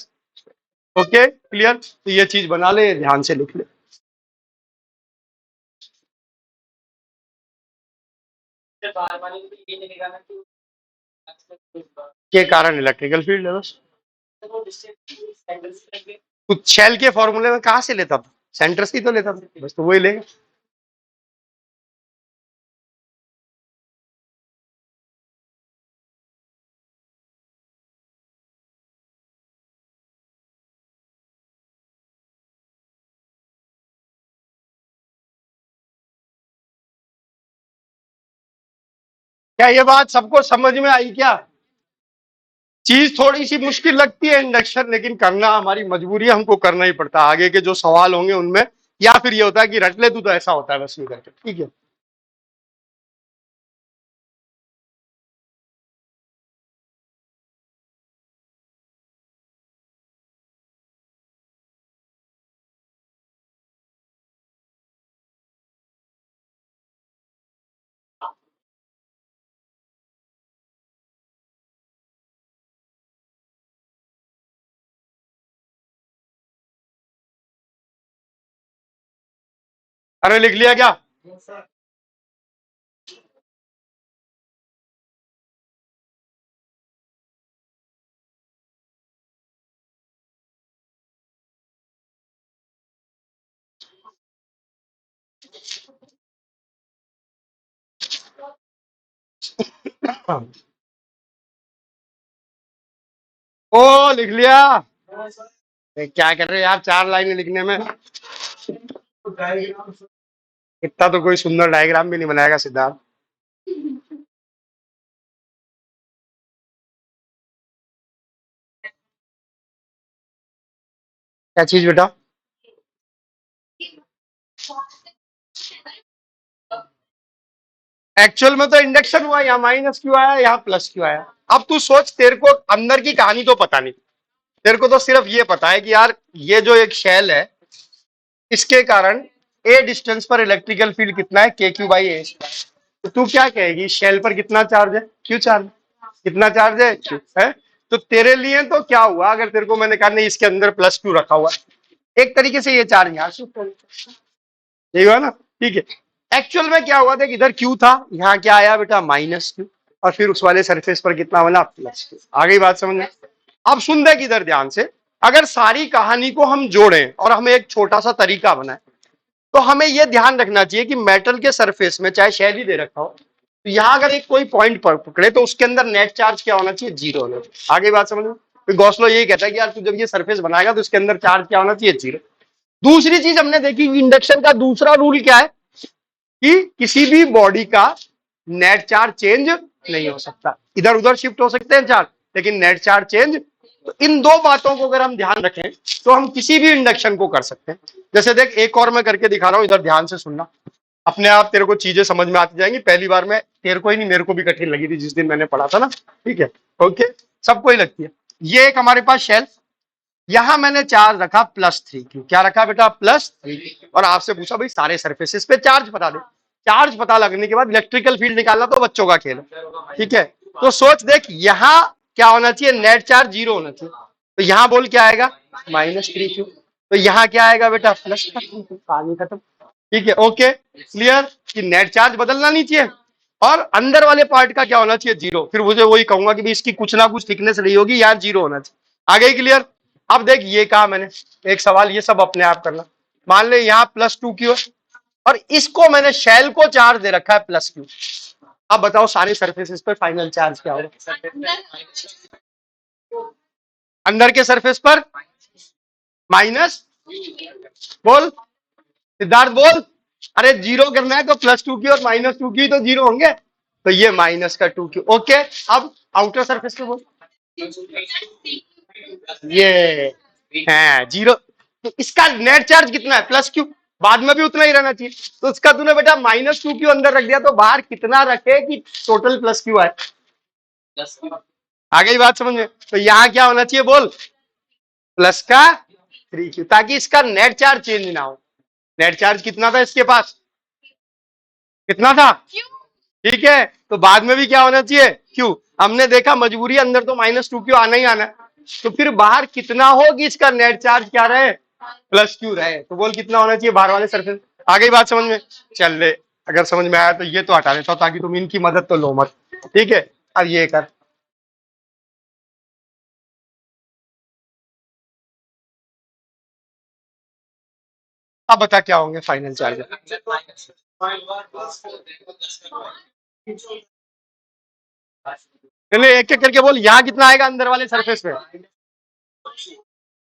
ओके क्लियर। तो ये चीज बना ले, ध्यान से लिख ले, के कारण इलेक्ट्रिकल फील्ड है बस। कुछ शेल के फॉर्मूले में कहाँ से लेता था, सेंटर से ही तो लेता था, बस तो वही लेगा। क्या ये बात सबको समझ में आई क्या, चीज थोड़ी सी मुश्किल लगती है इंडक्शन, लेकिन करना हमारी मजबूरी है, हमको करना ही पड़ता है। आगे के जो सवाल होंगे उनमें या फिर ये होता है कि रट ले तू, तो ऐसा होता है बस ये करके, ठीक है। अरे लिख लिया क्या? ओ लिख लिया। क्या कर रहे हैं यार 4 लाइनें लिखने में? इतना तो कोई सुंदर डायग्राम भी नहीं बनाएगा सिद्धार्थ। क्या चीज बेटा? एक्चुअल में तो इंडक्शन हुआ, यहाँ माइनस क्यों आया, यहाँ प्लस क्यों आया? अब तू सोच, तेरे को अंदर की कहानी तो पता नहीं, तेरे को तो सिर्फ ये पता है कि यार ये जो एक शेल है, इसके कारण ए डिस्टेंस पर इलेक्ट्रिकल फील्ड कितना है, के क्यू बाई ए। तो तू क्या कहेगी, शेल पर कितना चार्ज है, क्यू चार्ज, कितना चार्ज है, क्यू है। तो तेरे लिए तो क्या हुआ, अगर तेरे को मैंने कहा नहीं इसके अंदर प्लस क्यू रखा हुआ है, एक तरीके से ये चार्ज यहाँ शिफ्ट हो गया। यही हुआ ना, ठीक है। एक्चुअल में क्या हुआ था, इधर क्यू था, यहाँ क्या आया बेटा, माइनस क्यू, और फिर उस वाले सरफेस पर कितना बना, प्लस क्यू। आ गई बात समझ में? अब सुन दे इधर ध्यान से, अगर सारी कहानी को हम जोड़ें और हमें एक छोटा सा तरीका बनाए, तो हमें यह ध्यान रखना चाहिए कि मेटल के सरफेस में चाहे शैल ही दे रखा हो, तो यहाँ अगर एक कोई पॉइंट पर पकड़े तो उसके अंदर नेट चार्ज क्या होना चाहिए, जीरो होना चाहिए। आगे बात समझ में? फिर गॉसलो यही कहता है कि यार तू जब ये सरफेस बनाएगा तो इसके अंदर चार्ज क्या होना चाहिए, जीरो। दूसरी चीज हमने देखी, इंडक्शन का दूसरा रूल क्या है, कि किसी भी बॉडी का नेट चार्ज चेंज नहीं हो सकता, इधर उधर शिफ्ट हो सकते हैं चार्ज, लेकिन नेट चार्ज चेंज। तो इन दो बातों को अगर हम ध्यान रखें तो हम किसी भी इंडक्शन को कर सकते हैं। जैसे देख, एक और मैं करके दिखा रहा हूं, इधर ध्यान से सुनना, अपने आप तेरे को चीजें समझ में आती जाएंगी। पहली बार में तेरे को ही नहीं, मेरे को भी कठिन लगी थी जिस दिन मैंने पढ़ा था ना, ठीक है। ओके, सबको ही लगती है। ये एक हमारे पास शेल, यहां मैंने चार्ज रखा +3 क्यू, क्या रखा बेटा, +3, और आपसे पूछा भाई सारे सरफेसेस पे चार्ज बता दे। चार्ज पता लगने के बाद इलेक्ट्रिकल फील्ड निकालना तो बच्चों का खेल है, ठीक है। तो सोच देख, यहां क्या होना चाहिए, नेट चार्ज जीरो होना चाहिए, तो यहां बोल क्या आएगा, -3 क्यू। तो यहाँ क्या आएगा बेटा, प्लस का, कहानी खत्म, ठीक है। ओके, क्लियर कि नेट चार्ज बदलना नहीं चाहिए, और अंदर वाले पार्ट का क्या होना चाहिए, जीरो। फिर मुझे वही कहूंगा कि भी इसकी कुछ ना कुछ थिकनेस रही होगी, यार जीरो होना चाहिए। आ गई क्लियर? अब देख, ये कहा मैंने, एक सवाल ये सब अपने आप करना। मान ले यहाँ +2 क्यू है, और इसको मैंने शेल को चार्ज दे रखा है +क्यू। अब बताओ सारे सरफेसेस पर फाइनल चार्ज क्या होगा, अंदर के सरफेस पर माइनस, बोल सिद्धार्थ बोल। अरे जीरो करना है तो +2 की और -2 की तो जीरो होंगे, तो ये -2 क्यू। ओके, अब आउटर सरफेस पे बोल, ये है जीरो। तो इसका नेट चार्ज कितना है, +क्यू, बाद में भी उतना ही रहना चाहिए। तो इसका तूने बेटा -2 क्यू अंदर रख दिया, तो बाहर कितना रखे कि टोटल +क्यू आए। आ गई बात समझ में? तो यहाँ क्या होना चाहिए बोल, +3 क्यू, ताकि इसका नेट चार्ज चेंज ना हो। नेट चार्ज कितना था इसके पास, कितना था, ठीक है। तो बाद में भी क्या होना चाहिए, क्यू। हमने देखा मजबूरी अंदर तो -2 क्यू आना ही आना है, तो फिर बाहर कितना हो कि इसका नेट चार्ज क्या रहे, +क्यू रहे। तो बोल कितना होना चाहिए बाहर वाले सरफेस। आ गई बात समझ में? चल ले, अगर समझ में आया तो ये तो हटा देता हूं, ताकि तुम इनकी मदद तो लो मत, ठीक है। अब ये कर, अब बता क्या होंगे फाइनल चार्ज। चलिए एक एक करके बोल, यहाँ कितना आएगा अंदर वाले सरफेस पे,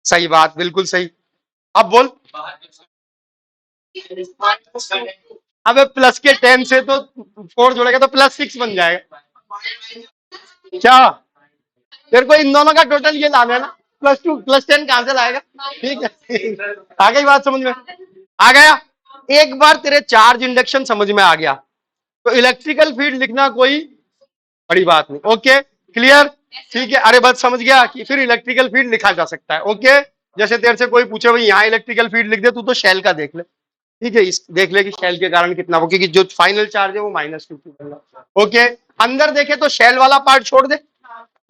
सही बात, बिल्कुल सही। अब बोल, अबे प्लस के 10 से तो 4 जोड़ेगा तो +6 बन जाएगा। क्या, तेरे को इन दोनों का टोटल ये लाना है ना, +2 +10 कहां से लाएगा, ठीक है। आ गई बात समझ में? आ गया? एक बार तेरे चार्ज इंडक्शन समझ में आ गया तो इलेक्ट्रिकल फील्ड लिखना कोई बड़ी बात नहीं। Okay, clear? ठीक है, अरे बात समझ गया कि फिर इलेक्ट्रिकल फील्ड लिखा जा सकता है। ओके, जैसे तेरे से कोई पूछे भाई यहाँ इलेक्ट्रिकल फील्ड लिख दे, तू तो शेल का देख ले। ठीक है, इस देख ले कि शेल के कारण कितना हो, क्योंकि जो फाइनल चार्ज है वो -2 ओके, अंदर देखे तो शेल वाला पार्ट छोड़ दे,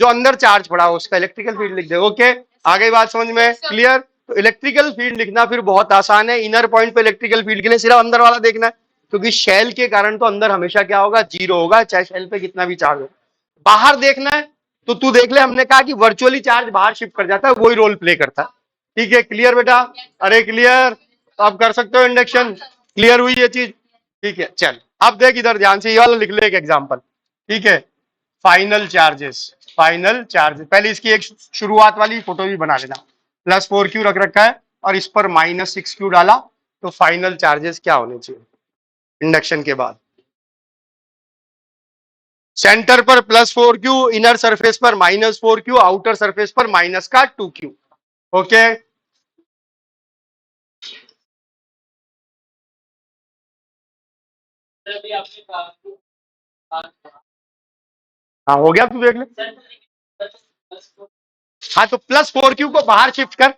जो अंदर चार्ज पड़ा हो उसका इलेक्ट्रिकल फील्ड लिख दे। ओके, आ गई बात समझ में? क्लियर? तो इलेक्ट्रिकल फील्ड लिखना फिर बहुत आसान है। इनर पॉइंट पे इलेक्ट्रिकल फील्ड के लिए सिर्फ अंदर वाला देखना है, क्योंकि शेल के कारण तो अंदर हमेशा क्या होगा, जीरो होगा, चाहे शेल पे कितना भी चार्ज हो। बाहर देखना है तो तू देख ले, हमने कहा कि वर्चुअली चार्ज बाहर शिफ्ट कर जाता है, वही रोल प्ले करता है। ठीक है, क्लियर बेटा? अरे क्लियर? तो आप कर सकते हो इंडक्शन। क्लियर हुई ये चीज? ठीक है, चल अब देख इधर ध्यान से, ये वाला लिख ले एक एग्जांपल। ठीक है, फाइनल चार्जेस, फाइनल चार्ज, पहले इसकी एक शुरुआत वाली फोटो भी बना लेना। +4Q रख रखा है और इस पर -6Q डाला, तो फाइनल चार्जेस क्या होने चाहिए इंडक्शन के बाद? सेंटर पर +4Q, इनर सरफेस पर -4Q, आउटर सरफेस पर -2Q। ओके, हाँ हो गया, तू देख ले। हाँ तो +4Q को बाहर शिफ्ट कर,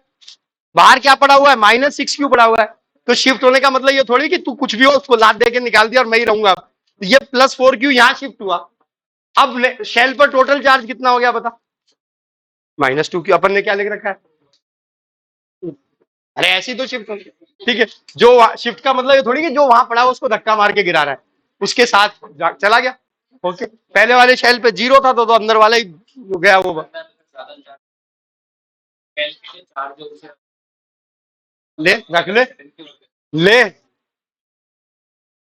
बाहर क्या पड़ा हुआ है, -6Q पड़ा हुआ है, तो शिफ्ट होने का मतलब ये थोड़ी कि तू कुछ भी हो उसको लाद दे के निकाल दिया और मैं ही रहूंगा। तो ये +4Q यहाँ शिफ्ट हुआ। अब शेल पर टोटल चार्ज कितना हो गया बता? -2Q। अपन ने क्या लिख रखा है? अरे ऐसी तो शिफ्ट होगी। ठीक है, जो शिफ्ट का मतलब ये थोड़ी कि जो वहां पड़ा उसको धक्का मार के गिरा रहा है, उसके साथ चला गया। ओके, पहले वाले शेल पे जीरो था तो अंदर वाला ही गया वो। ले रख ले, ले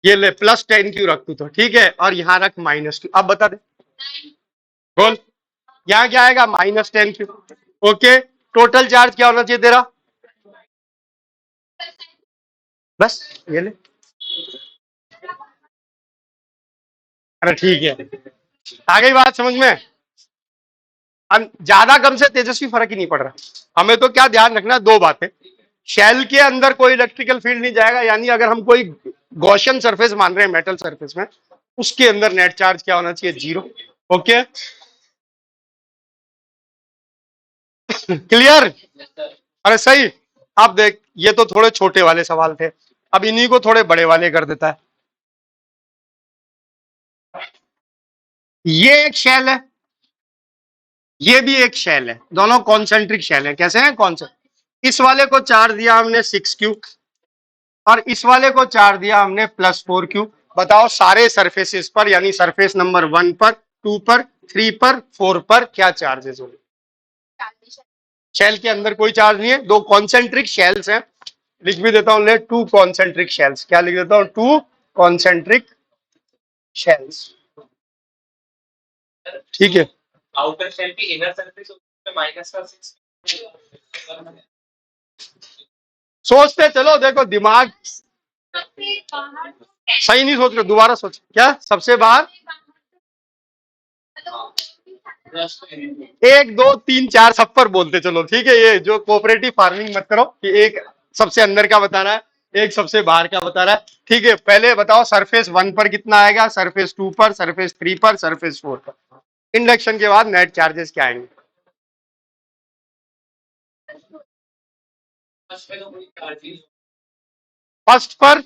ये ले, +10Q रख तू तो। ठीक है, और यहाँ रख -2। अब बता दे, बोल यहाँ क्या आएगा, -10Q। ओके, टोटल चार्ज क्या होना चाहिए तेरा? बस ये ले। अरे ठीक है, आ गई बात समझ में? ज्यादा कम से तेजस्वी फर्क ही नहीं पड़ रहा। हमें तो क्या ध्यान रखना, दो बातें, शेल के अंदर कोई इलेक्ट्रिकल फील्ड नहीं जाएगा, यानी अगर हम कोई गॉसियन सरफेस मान रहे हैं मेटल सरफेस में, उसके अंदर नेट चार्ज क्या होना चाहिए, जीरो। Okay, clear? अरे सही। अब देख, ये तो थोड़े छोटे वाले सवाल थे, अब इन्हीं को थोड़े बड़े वाले कर देता है। ये एक शेल है, ये भी एक शेल है, दोनों कॉन्सेंट्रिक शेल है। कैसे हैं? कॉन्सेंट्रिक। इस वाले को चार्ज दिया हमने 6Q और इस वाले को चार्ज दिया हमने +4Q। बताओ सारे सरफेसेस पर, यानी सरफेस नंबर 1 पर, 2 पर, 3 पर, 4 पर क्या चार्जेस होंगे? शेल के अंदर कोई चार्ज नहीं है, दो कॉन्सेंट्रिक शेल्स हैं। लिख भी देता हूं, ले, 2 कॉन्सेंट्रिक शेल्स। क्या लिख देता हूं? 2 कॉन्सेंट्रिक शेल्स। ठीक है, आउटर शेल की इनर सरफेस -6। सोचते चलो, देखो दिमाग सही नहीं सोच रहे, दोबारा सोच। क्या सबसे बाहर? 1 2 3 4 सब पर बोलते चलो। ठीक है, ये जो कोऑपरेटिव फार्मिंग मत करो कि एक सबसे अंदर का बता रहा है, एक सबसे बाहर का बता रहा है। ठीक है, पहले बताओ सरफेस 1 पर कितना आएगा, सरफेस 2 पर, सरफेस 3 पर, सरफेस 4 पर। इंडक्शन के बाद नेट चार्जेस क्या आएंगे? फर्स्ट पर,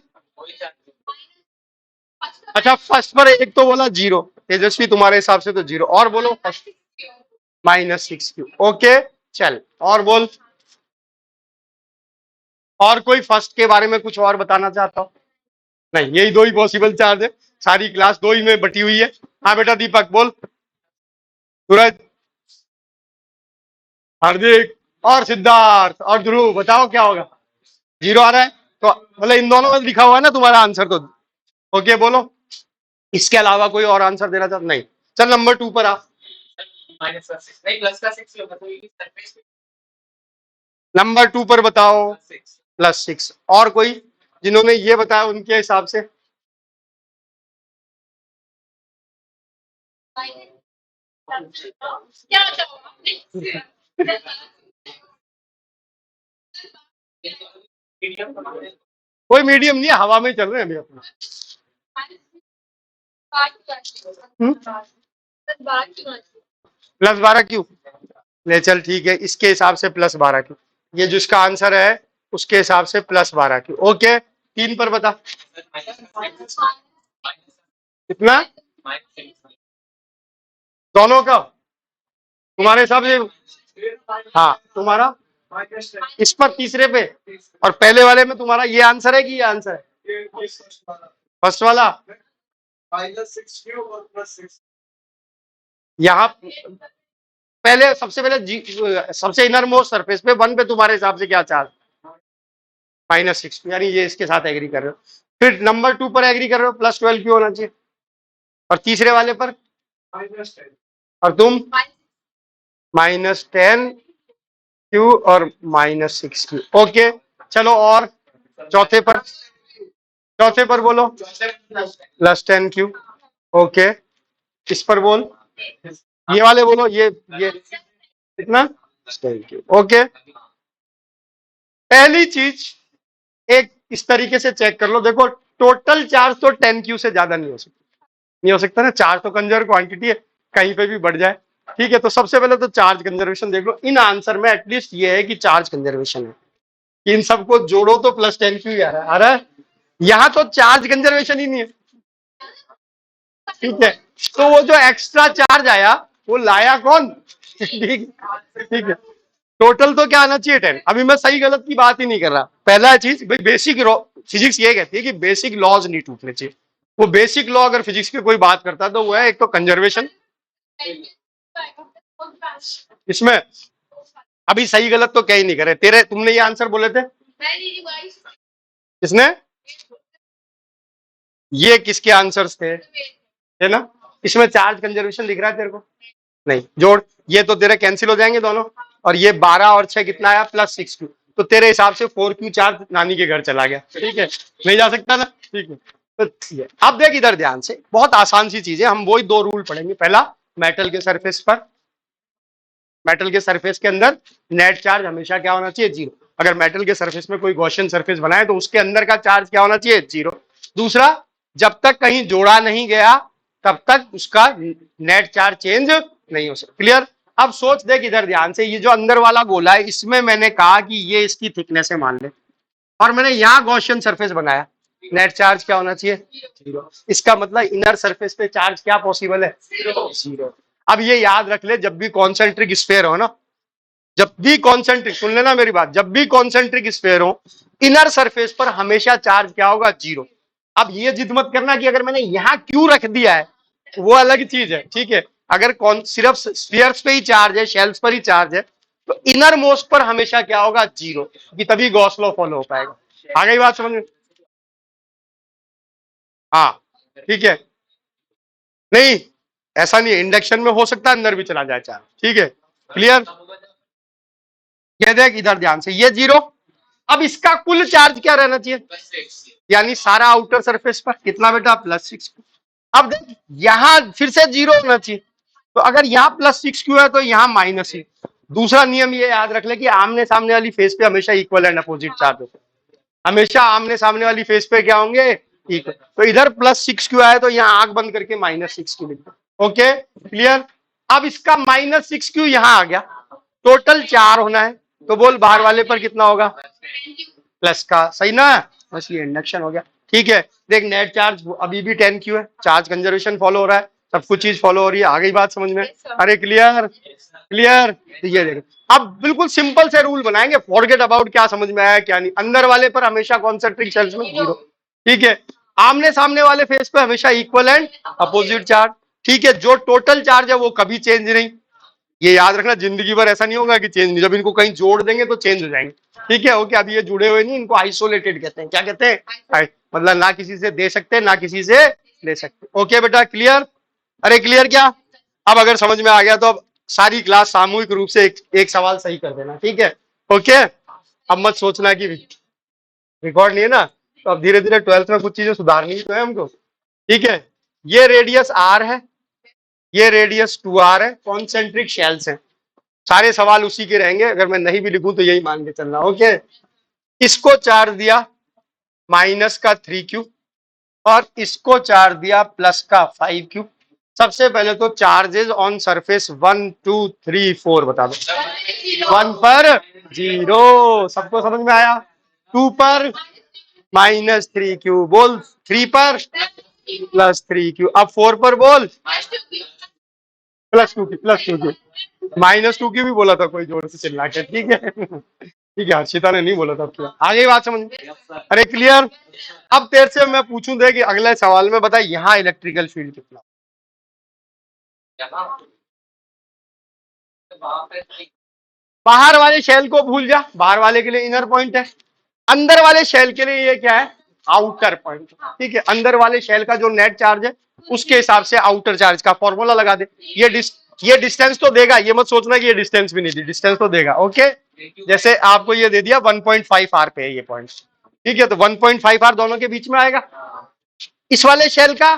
अच्छा फर्स्ट पर एक तो बोला जीरो, तेजस्वी तुम्हारे हिसाब से तो जीरो, और बोलो फर्स्ट -6Q। ओके, चल और बोल, और कोई फर्स्ट के बारे में कुछ और बताना चाहता हो? नहीं, यही दो ही पॉसिबल चार्ज है, सारी क्लास दो ही में बटी हुई है। हाँ बेटा दीपक बोल, सूरज, हार्दिक और सिद्धार्थ और ध्रुव, बताओ क्या होगा? जीरो आ रहा है, तो मतलब इन दोनों में लिखा हुआ है ना तुम्हारा आंसर तो। ओके बोलो, इसके अलावा कोई और आंसर देना चाहता? नहीं, चल नंबर 2 पर आ। नंबर 2 पर बताओ, +6। और कोई जिन्होंने ये बताया उनके हिसाब से? कोई मीडियम नहीं है, हवा में चल रहे हैं अभी अपना। +12 क्यों? ले चल ठीक है, इसके हिसाब से +12 क्यों, ये जिसका आंसर है उसके हिसाब से +12 क्यों। ओके 3 पर बता कितना दोनों का तुम्हारे हिसाब से। हाँ तुम्हारा इस पर तीसरे पे और पहले वाले में तुम्हारा ये आंसर है कि ये आंसर है फर्स्ट वाला। यहाँ पहले सबसे पहले सबसे इनर मोस्ट सरफेस पे 1 पे तुम्हारे हिसाब से क्या चार्ज -6, यानी ये इसके साथ एग्री कर रहे हो। फिर नंबर 2 पर एग्री कर रहे हो +12 क्यों होना चाहिए, और तीसरे वाले पर और तुम -10 क्यू और -6 क्यू। ओके चलो और चौथे पर बोलो +10 क्यू। ओके इस पर बोल, ये वाले बोलो, ये कितना 10 क्यू। ओके पहली चीज एक इस तरीके से चेक कर लो, देखो टोटल चार्ज तो 10 क्यू से ज्यादा नहीं हो सकता, नहीं हो सकता ना, चार्ज तो कंजर्व क्वांटिटी है, कहीं पे भी बढ़ जाए। ठीक है तो सबसे पहले तो चार्ज कंजर्वेशन देख लो, इन आंसर में एटलीस्ट ये है कि चार्ज कंजर्वेशन है, इन सबको जोड़ो तो +10 क्यू आ रहा है, यहाँ तो चार्ज कंजर्वेशन ही नहीं है। ठीक है तो वो जो एक्स्ट्रा चार्ज आया वो लाया कौन? ठीक है टोटल तो क्या आना चाहिए 10। अभी मैं सही गलत की बात ही नहीं कर रहा, पहला चीज भाई बेसिक फिजिक्स ये कहती है कि बेसिक लॉज नहीं टूटने चाहिए। वो बेसिक लॉ अगर फिजिक्स की कोई बात करता है तो वो है एक तो कंजर्वेशन, इसमें अभी सही गलत तो क्या ही नहीं करे, तेरे तुमने ये आंसर बोले थे किसने, ये किसके आंसर्स थे, है ना, इसमें चार्ज कंजर्वेशन लिख रहा है तेरे को नहीं, जोड़ ये तो तेरे कैंसिल हो जाएंगे दोनों, और ये 12 और 6 कितना आया +6 क्यू, तो तेरे हिसाब से 4 क्यू चार्ज नानी के घर चला गया। ठीक है नहीं जा सकता ना, ठीक है तो अब देख इधर ध्यान से, बहुत आसान सी चीज है, हम वही 2 रूल पढ़ेंगे। पहला मेटल के सरफेस पर, मेटल के सरफेस के अंदर नेट चार्ज हमेशा क्या होना चाहिए 0। अगर मेटल के सरफेस में कोई गॉसियन सरफेस बनाए तो उसके अंदर का चार्ज क्या होना चाहिए 0। दूसरा जब तक कहीं जोड़ा नहीं गया तब तक उसका नेट चार्ज चेंज नहीं हो सकता। क्लियर? अब सोच देख इधर ध्यान से, ये जो अंदर वाला गोला है इसमें मैंने कहा कि ये इसकी थिकनेस है मान ले, और मैंने यहाँ गॉसियन सरफेस बनाया, नेट चार्ज क्या होना चाहिए 0। इसका मतलब इनर सरफेस पे चार्ज क्या पॉसिबल है 0। अब ये याद रख ले, जब भी कॉन्सेंट्रिक स्फीयर हो ना, जब भी कॉन्सेंट्रिक, सुन लेना मेरी बात, जब भी कॉन्सेंट्रिक स्फीयर हो इनर सरफेस पर हमेशा चार्ज क्या होगा 0। अब ये जिद मत करना कि अगर मैंने यहां क्यों रख दिया है, वो अलग चीज है। ठीक है अगर सिर्फ स्फीयर्स पे ही चार्ज है, शेल्स पर ही चार्ज है, तो इनर मोस्ट पर हमेशा क्या होगा 0, कि तभी गॉस लॉ फॉलो हो पाएगा। आ गई बात समझ में? हाँ ठीक है, नहीं ऐसा नहीं है, इंडक्शन में हो सकता है अंदर भी चला जाए चार्ज। ठीक है क्लियर? ये देख इधर ध्यान से, ये 0, अब इसका कुल चार्ज क्या रहना चाहिए, यानी सारा आउटर सरफेस पर कितना बेटा +6। अब देख यहां फिर से 0 होना चाहिए, तो अगर यहाँ +6 क्यों है तो यहाँ माइनस है। दूसरा नियम ये याद रख ले कि आमने सामने वाली फेस पे हमेशा इक्वल एंड अपोजिट चार्ज होते हैं, हमेशा आमने सामने वाली फेस पे क्या होंगे इक्वल। तो इधर +6 क्यों आया तो यहाँ आंख बंद करके -6 क्यों लिखा। Okay clear? अब इसका -6 क्यों यहाँ आ गया, टोटल 4 होना है, तो बोल बाहर वाले पर कितना होगा प्लस का, सही ना, बस ये इंडक्शन हो गया। ठीक है देख नेट चार्ज अभी भी 10 क्यू है, चार्ज कंजर्वेशन फॉलो हो रहा है, सब कुछ चीज फॉलो हो रही है। आ गई बात समझ में? अरे क्लियर क्लियर? ये देखो अब बिल्कुल सिंपल से रूल बनाएंगे, फॉरगेट अबाउट क्या समझ में आया क्या नहीं। अंदर वाले पर हमेशा कॉन्सेंट्रिक शेल्स में 0। ठीक है आमने सामने वाले फेस पे हमेशा इक्वल एंड अपोजिट चार्ज। ठीक है जो टोटल चार्ज है वो कभी चेंज नहीं, ये याद रखना, जिंदगी भर ऐसा नहीं होगा कि चेंज नहीं, जब इनको कहीं जोड़ देंगे तो चेंज हो जाएंगे। ठीक है ओके, अभी ये जुड़े हुए नहीं, इनको आइसोलेटेड कहते हैं। क्या कहते हैं? मतलब ना किसी से दे सकते ना किसी से ले सकते। ओके बेटा क्लियर? अरे क्लियर क्या? अब अगर समझ में आ गया तो अब सारी क्लास सामूहिक रूप से एक सवाल सही कर देना। ठीक है ओके, अब मत सोचना कि रिकॉर्ड नहीं है ना, तो अब धीरे धीरे 12th में कुछ चीजें सुधारनी तो है हमको। ठीक है ये रेडियस r है, ये रेडियस 2r है, कॉन्सेंट्रिक शेल्स हैं, सारे सवाल उसी के रहेंगे, अगर मैं नहीं भी लिखूं तो यही मान के चलना। ओके इसको चार्ज दिया माइनस का 3Q और इसको चार्ज दिया प्लस का 5Q। सबसे पहले तो चार्जेस ऑन सरफेस 1 2 3 4 बता दो। 1 पर 0, सबको समझ में आया। 2 पर -3Q बोल, 3 पर +3Q, अब 4 पर बोल +2Q। -2Q भी बोला था कोई जोर से चिल्ला के, ठीक है। ठीक है, हर्षिता ने नहीं बोला था क्या, आगे बात समझ में? अरे क्लियर। अब तेरे से मैं पूछूं दे कि अगले सवाल में बता यहाँ इलेक्ट्रिकल फील्ड कितना। बाहर वाले शेल को भूल जा, बाहर वाले के लिए इनर पॉइंट है, अंदर वाले शेल के लिए ये क्या है, आउटर पॉइंट। ठीक है, अंदर वाले शेल का जो नेट चार्ज है उसके हिसाब से आउटर चार्ज का फॉर्मूला लगा दे। ये डिस्टेंस तो देगा, ये मत सोचना कि ये डिस्टेंस भी नहीं दी, डिस्टेंस तो देगा। ओके, जैसे आपको ये दे दिया 1.5 आर पे है ये पॉइंट, ठीक है, तो 1.5 आर दोनों के बीच में आएगा। इस वाले शेल का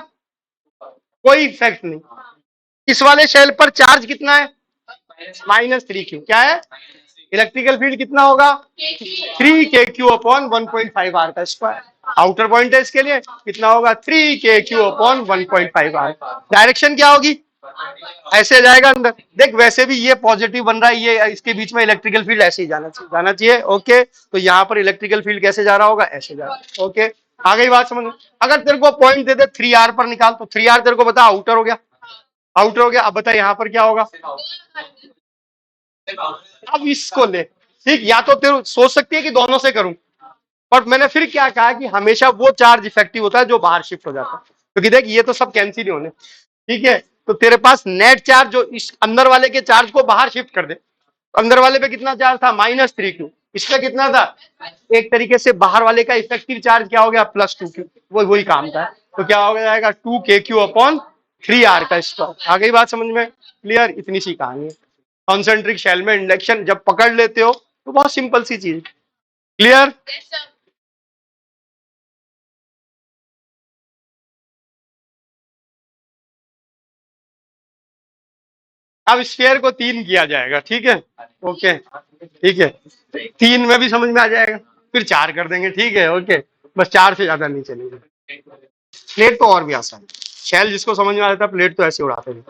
कोई इफेक्ट नहीं, इस वाले शेल पर चार्ज कितना है, -3Q। क्या है, इलेक्ट्रिकल फील्ड कितना होगा, 3KQ अपॉन 1.5 आर का स्क्वायर। आउटर पॉइंट है, इसके लिए कितना होगा, 3KQ अपॉन 1.5 आर। डायरेक्शन क्या होगी, ऐसे जाएगा अंदर। देख वैसे भी ये पॉजिटिव बन रहा है, ये इसके बीच में इलेक्ट्रिकल फील्ड ऐसे ही जाना चाहिए। ओके, तो यहाँ पर इलेक्ट्रिकल फील्ड कैसे जा रहा होगा, ऐसे जा रहा है। ओके, आ गई बात समझ में। अगर तेरे को पॉइंट दे दे 3R पर निकाल, तो 3R तेरे को बता आउटर हो गया, आउटर हो गया। अब बता यहाँ पर क्या होगा, अब इसको ले। ठीक, या तो तेरे सोच सकती है कि दोनों से करूं, पर मैंने फिर क्या कहा कि हमेशा वो चार्ज इफेक्टिव होता है जो बाहर शिफ्ट हो जाता है, क्योंकि देख ये तो सब कैंसिल होने। ठीक है, तो तेरे पास नेट चार्ज जो इस अंदर वाले के चार्ज को बाहर शिफ्ट कर दे, अंदर वाले पे कितना चार्ज था, -3Q, इस पे कितना था, एक तरीके से बाहर वाले का इफेक्टिव चार्ज क्या हो गया, +2Q। वही काम था, तो क्या हो जाएगा 2KQ अपॉन 3R का स्क्वायर। आ गई बात समझ में, क्लियर। इतनी सी कहानी है। कॉन्सेंट्रिक शेल में इंडक्शन जब पकड़ लेते हो तो बहुत सिंपल सी चीज, क्लियर। अब स्फीयर को 3 किया जाएगा, ठीक है। ओके, ठीक है, 3 में भी समझ में आ जाएगा, फिर 4 कर देंगे, ठीक है। ओके, बस 4 से ज्यादा नहीं चलेंगे। प्लेट तो और भी आसान है, शेल जिसको समझ में आ जाता है प्लेट तो ऐसे उड़ाते हैं।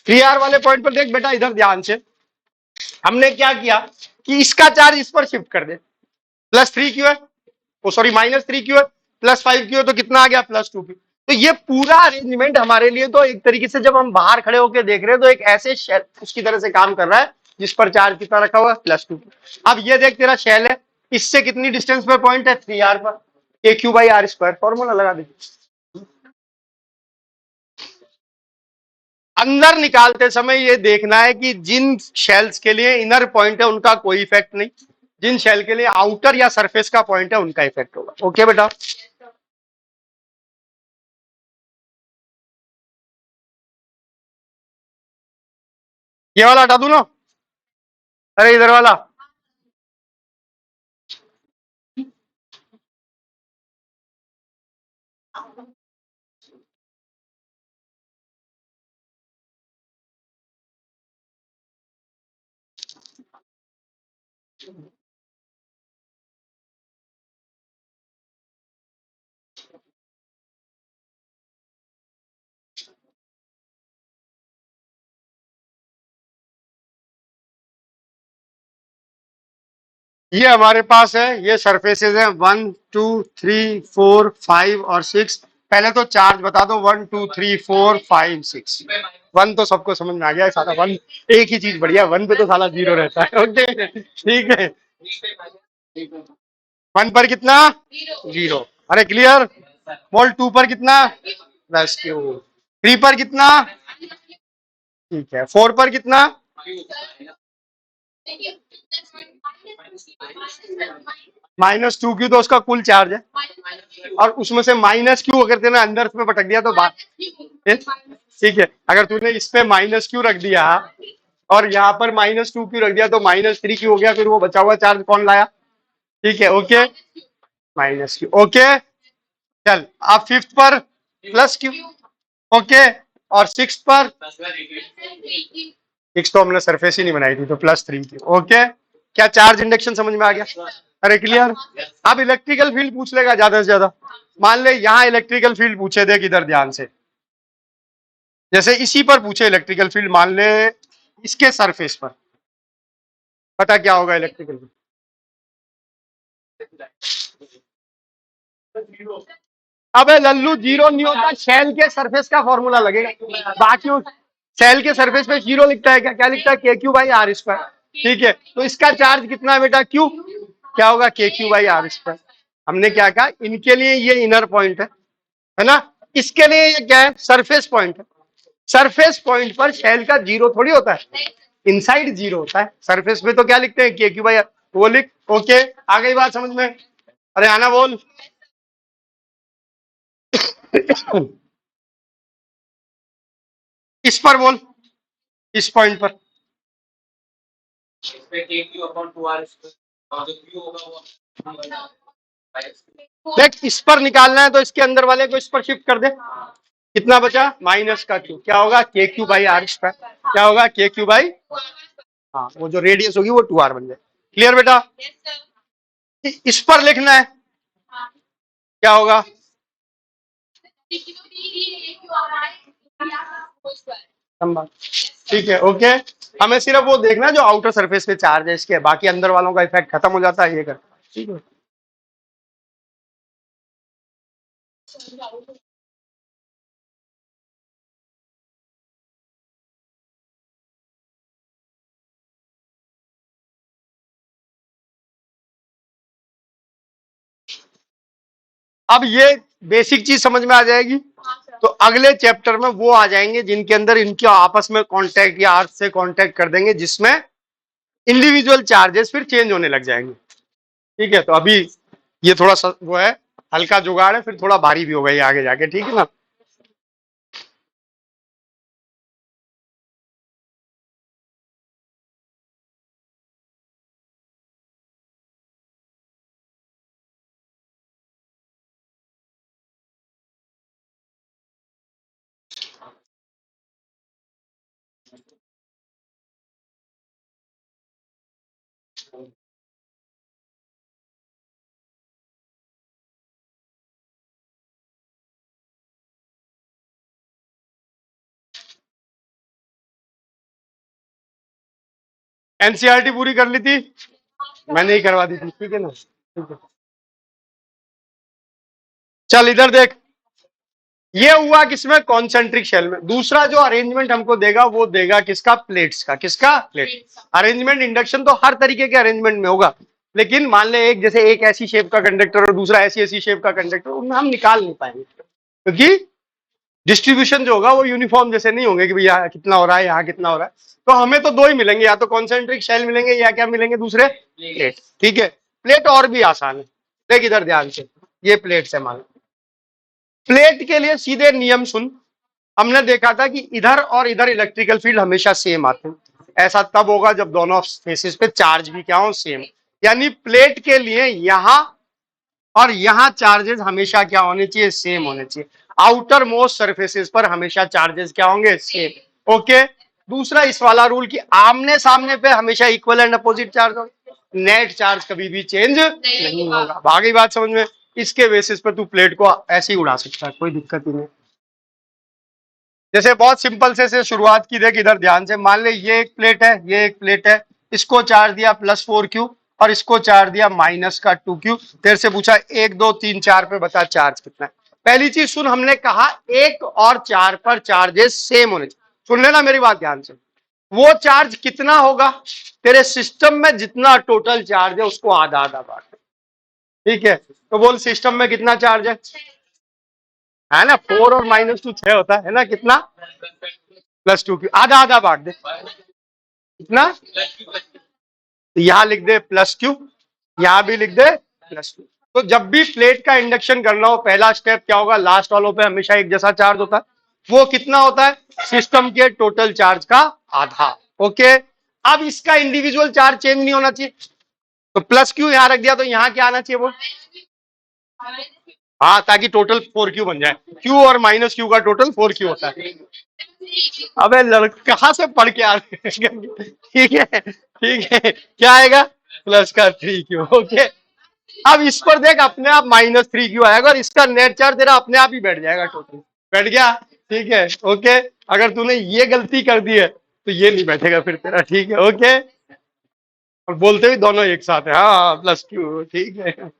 3R वाले पॉइंट पर देख बेटा, इधर ध्यान से, हमने क्या किया कि इसका चार्ज इस पर शिफ्ट कर दे। +3Q है, ओ सॉरी -3Q है, +5Q है, तो कितना आ गया, +2Q। तो ये पूरा अरेंजमेंट हमारे लिए तो एक तरीके से जब हम बाहर खड़े होकर देख रहे हैं तो एक ऐसे शेल उसकी तरह से काम कर रहा है जिस पर चार्ज कितना रखा हुआ है, +2Q। अब ये देख तेरा शेल है, इससे कितनी डिस्टेंस पर पॉइंट है, 3R पर, KQ/R², फॉर्मूला लगा दीजिए। अंदर निकालते समय ये देखना है कि जिन शेल्स के लिए इनर पॉइंट है उनका कोई इफेक्ट नहीं, जिन शेल के लिए आउटर या सरफेस का पॉइंट है उनका इफेक्ट होगा। ओके बेटा, ये वाला हटा दूं ना, अरे इधर वाला। ये हमारे पास है, ये सरफेसेस है 1 2 3 4 5 और 6। पहले तो चार्ज बता दो, 1 2 3 4 5 6। 1 तो सबको समझ में आ गया है, साला 1 एक ही चीज बढ़िया, 1 पे तो साला 0 रहता है। ओके, ठीक है। 1 पर कितना, 0। अरे क्लियर। बोल 2 पर कितना, +Q। 3 पर कितना, ठीक है। 4 पर कितना, -2Q तो उसका कुल चार्ज है, और उसमें से -Q अगर तेने अंदर में पटक दिया तो बात, ठीक है। अगर तूने इस पे -Q रख दिया और यहाँ पर -2Q रख दिया तो -3Q हो गया, फिर वो बचा हुआ चार्ज कौन लाया, ठीक है। Okay, -Q। ओके, चल अब 5th पर +Q। ओके, और 6th पर, 6 तो हमने सरफेस ही नहीं बनाई थी तो +3Q। ओके, क्या चार्ज इंडक्शन समझ में आ गया। अरे क्लियर। अब इलेक्ट्रिकल फील्ड पूछ लेगा ज्यादा से ज्यादा। मान ले यहां इलेक्ट्रिकल फील्ड पूछे, देख इधर ध्यान से, जैसे इसी पर पूछे इलेक्ट्रिकल फील्ड, मान ले इसके सरफेस पर, पता क्या होगा इलेक्ट्रिकल फील्ड? अबे लल्लू जीरो नहीं होता, शेल के सरफेस का फॉर्मूला लगेगा, बाकी शेल के सरफेस पे जीरो लिखता है क्या? क्या लिखता है? के क्यू बाई आर स्क्वायर। ठीक है, तो इसका चार्ज कितना है बेटा? क्यू। क्या होगा? के क्यू बाई आर स्क्वायर। हमने क्या कहा, इनके लिए ये इनर पॉइंट है ना, इसके लिए ये क्या है? सरफेस पॉइंट है। सरफेस पॉइंट पर शेल का जीरो थोड़ी होता है, इनसाइड जीरो होता है। सरफेस पे तो क्या लिखते हैं? के क्यू बाई आर। वो लिख। ओके, आ गई बात समझ में? अरे आना बोल। इस पर बोल, इस पॉइंट पर। देख इस पर निकालना है तो इसके अंदर वाले को इस पर शिफ्ट कर दे। कितना बचा? माइनस का क्यू। क्या होगा? के क्यू बाई आर स्क्वायर। क्या होगा? के क्यू बाई, हाँ वो जो रेडियस होगी वो 2r बन जाए। क्लियर बेटा? इस पर लिखना है, क्या होगा? ठीक है, ओके। हमें सिर्फ वो देखना जो आउटर सरफेस पे चार्ज है इसके, बाकी अंदर वालों का इफेक्ट खत्म हो जाता है, ये कर। ठीक है। अब ये बेसिक चीज समझ में आ जाएगी, तो अगले चैप्टर में वो आ जाएंगे जिनके अंदर इनके आपस में कांटेक्ट या अर्थ से कांटेक्ट कर देंगे, जिसमें इंडिविजुअल चार्जेस फिर चेंज होने लग जाएंगे। ठीक है, तो अभी ये थोड़ा सा वो है, हल्का जुगाड़ है, फिर थोड़ा भारी भी होगा ये आगे जाके। ठीक है ना? एनसीईआरटी पूरी कर ली थी, मैंने ही करवा दी थी। ठीक है ना? ठीक है, चल इधर देख, ये हुआ किसमें? कॉन्सेंट्रिक शेल में। दूसरा जो अरेंजमेंट हमको देगा वो देगा किसका? प्लेट्स का। किसका? प्लेट। अरेंजमेंट इंडक्शन तो हर तरीके के अरेंजमेंट में होगा, लेकिन मान ले एक, जैसे एक ऐसी शेप का कंडक्टर और दूसरा ऐसी ऐसी शेप का कंडक्टर, उनमें हम निकाल नहीं पाएंगे, क्योंकि डिस्ट्रीब्यूशन जो होगा वो यूनिफॉर्म जैसे नहीं होंगे कि भैया कितना हो रहा है, यहाँ कितना हो रहा है। तो हमें तो दो ही मिलेंगे, या तो कॉन्सेंट्रिक शेल मिलेंगे या क्या मिलेंगे? दूसरे प्लेट। ठीक है, प्लेट और भी आसान है, देख इधर ध्यान से, ये प्लेट्स है मान लो। प्लेट के लिए सीधे नियम सुन। हमने देखा था कि इधर और इधर इलेक्ट्रिकल फील्ड हमेशा सेम आते हैं। ऐसा तब होगा जब दोनों फेसेस पे चार्ज भी क्या हो? सेम। यानी प्लेट के लिए यहां और यहां चार्जेस हमेशा क्या होने चाहिए? सेम होने चाहिए। आउटर मोस्ट सरफेसेस पर हमेशा चार्जेस क्या होंगे? सेम। ओके। दूसरा इस वाला रूल कि आमने सामने पे हमेशा इक्वल एंड अपोजिट चार्ज होगा, नेट चार्ज कभी भी चेंज नहीं होगा। आ गई बात समझ में? इसके बेसिस पर तू प्लेट को ऐसे ही उड़ा सकता है, कोई दिक्कत ही नहीं। जैसे बहुत सिंपल से शुरुआत की, देख इधर ध्यान से, मान ले ये एक प्लेट है, ये एक प्लेट है, इसको चार्ज दिया +4Q और इसको चार्ज दिया -2Q। तेरे से पूछा 1 2 3 4 पे बता चार्ज कितना है। पहली चीज सुन, हमने कहा 1 और 4 पर चार्जेस सेम होने चाहिए। सुन लेना मेरी बात ध्यान से। वो चार्ज कितना होगा? तेरे सिस्टम में जितना टोटल चार्ज है उसको आधा आधा बांट। ठीक है, तो बोल सिस्टम में कितना चार्ज है ना? 4 और -2 6 होता है ना? कितना? +2Q। आधा आधा बांट दे। कितना? तो यहां लिख दे +Q, यहां भी लिख दे +Q। तो जब भी प्लेट का इंडक्शन करना हो, पहला स्टेप क्या होगा? लास्ट वालों पे हमेशा एक जैसा चार्ज होता है। वो कितना होता है? सिस्टम के टोटल चार्ज का आधा। ओके। अब इसका इंडिविजुअल चार्ज चेंज नहीं होना चाहिए, तो +Q यहां रख दिया, तो यहां क्या आना चाहिए? वो, हाँ, ताकि टोटल 4Q बन जाए। Q और -Q का टोटल 4Q होता है। अबे लड़का कहां से पढ़ के आ रहे हैं? ठीक है, ठीक है, क्या आएगा? +3Q। ओके, अब इस पर देख अपने आप -3Q आएगा और इसका नेट चार्ज तेरा अपने आप ही बैठ जाएगा टोटल। बैठ गया? ठीक है, ओके। अगर तूने ये गलती कर दी है तो ये नहीं बैठेगा फिर तेरा, ठीक है, ओके। और बोलते भी दोनों एक साथ है, हाँ +Q, ठीक है।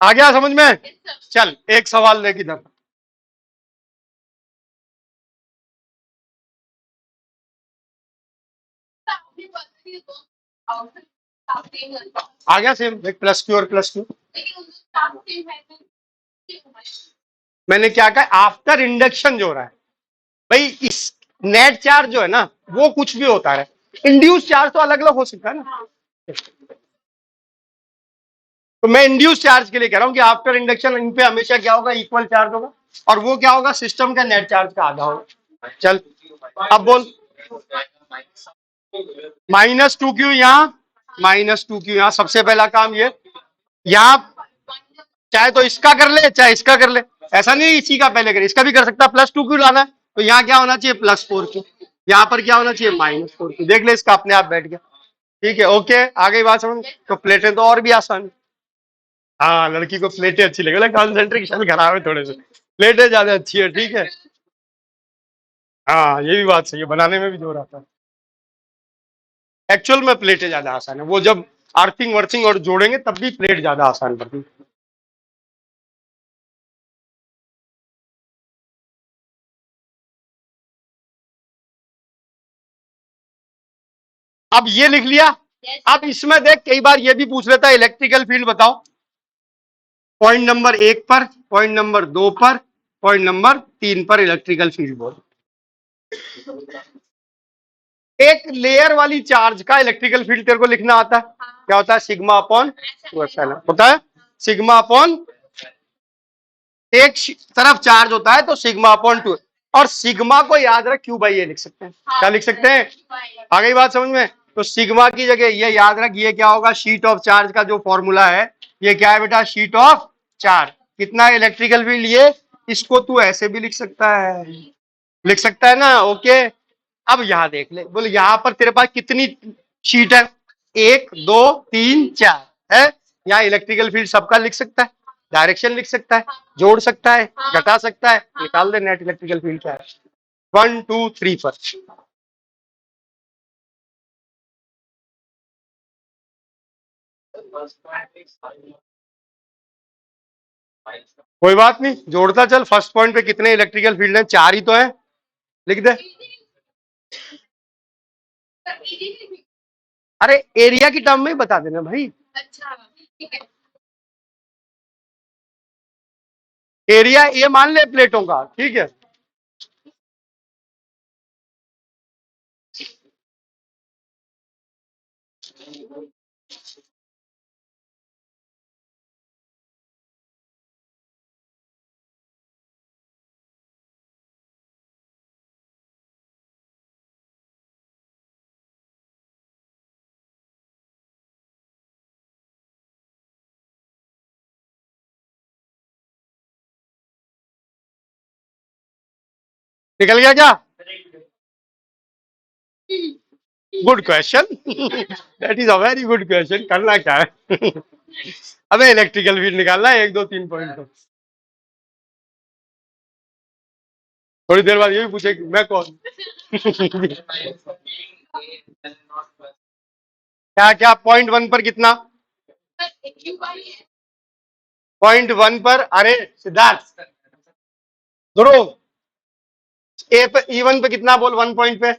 आ गया समझ में? चल एक सवाल ले किधर। आ गया सेम, एक +Q और +Q। मैंने क्या कहा, आफ्टर इंडक्शन जो हो रहा है भाई, इस नेट चार्ज जो है ना वो कुछ भी होता है, इंड्यूस चार्ज तो अलग अलग हो सकता है ना। तो मैं इंड्यूस चार्ज के लिए कह रहा हूं कि आफ्टर इंडक्शन इन पे हमेशा क्या होगा, इक्वल चार्ज होगा, और वो क्या होगा, सिस्टम का नेट चार्ज का आधा होगा। चल अब बोल। -2Q यहाँ, -2Q यहाँ, सबसे पहला काम ये, यहाँ चाहे तो इसका कर ले चाहे इसका कर ले, ऐसा नहीं इसी का पहले करे, इसका भी कर सकता है। +2Q लाना है तो यहाँ क्या होना चाहिए, +4Q। यहाँ पर क्या होना चाहिए, -4Q। देख ले इसका अपने आप बैठ गया, ठीक है, ओके। आ गई बात समझ? तो प्लेटें तो और भी आसान है। हाँ, लड़की को प्लेटें अच्छी लगे, कॉन्सेंट्रेशन खराब है थोड़े से, प्लेटें ज्यादा अच्छी है, ठीक है। हाँ ये भी बात सही है, बनाने में भी जोर आता है। एक्चुअल में प्लेटें ज्यादा आसान है, वो जब आर्थिंग वर्थिंग और जोड़ेंगे तब भी प्लेट ज्यादा आसान पड़ती है। अब ये लिख लिया। अब इसमें देख, कई बार ये भी पूछ लेता है इलेक्ट्रिकल फील्ड बताओ, पॉइंट नंबर 1 पर, पॉइंट नंबर 2 पर, पॉइंट नंबर 3 पर इलेक्ट्रिकल फील्ड बोल। एक लेयर वाली चार्ज का इलेक्ट्रिकल फील्ड तेरे को लिखना आता है, क्या होता है, सिग्मा अपॉन 2 होता है, सिग्मा अपॉन, एक तरफ चार्ज होता है तो सिग्मा अपॉन 2, और सिग्मा को याद रख क्यू बाई ए लिख सकते हैं। क्या लिख सकते हैं? आ गई बात समझ में? तो सिग्मा की जगह ये याद रख, ये क्या होगा, शीट ऑफ चार्ज का जो फॉर्मूला है, ये क्या है बेटा, शीट ऑफ चार्ज। कितना इलेक्ट्रिकल फील्ड ये, इसको तू ऐसे भी लिख सकता है, लिख सकता है ना, ओके। अब यहां देख ले, बोले यहां पर तेरे पास कितनी शीट है, 1 2 3 4 है। यहाँ इलेक्ट्रिकल फील्ड सबका लिख सकता है, डायरेक्शन लिख सकता है, जोड़ सकता है, घटा सकता है, निकाल दे नेट इलेक्ट्रिकल फील्ड क्या है, 1 2 3 पर। कोई बात नहीं, जोड़ता चल। फर्स्ट पॉइंट पे कितने इलेक्ट्रिकल फील्ड हैं, 4 ही तो है, लिख दे। अरे एरिया की टर्म में ही बता देना भाई, एरिया ये मान ले प्लेटों का, ठीक है। निकल गया क्या? Good question, that is a very good question. करना क्या है? अबे इलेक्ट्रिकल फील्ड निकालना है, 1 2 3 पॉइंट तो। थोड़ी देर बाद ये भी पूछे मैं कौन। क्या क्या, पॉइंट 1 पर कितना, पॉइंट 1 पर, अरे सिद्धार्थ ध्रुव, ए पे E1 पे कितना बोल, 1 पॉइंट पे,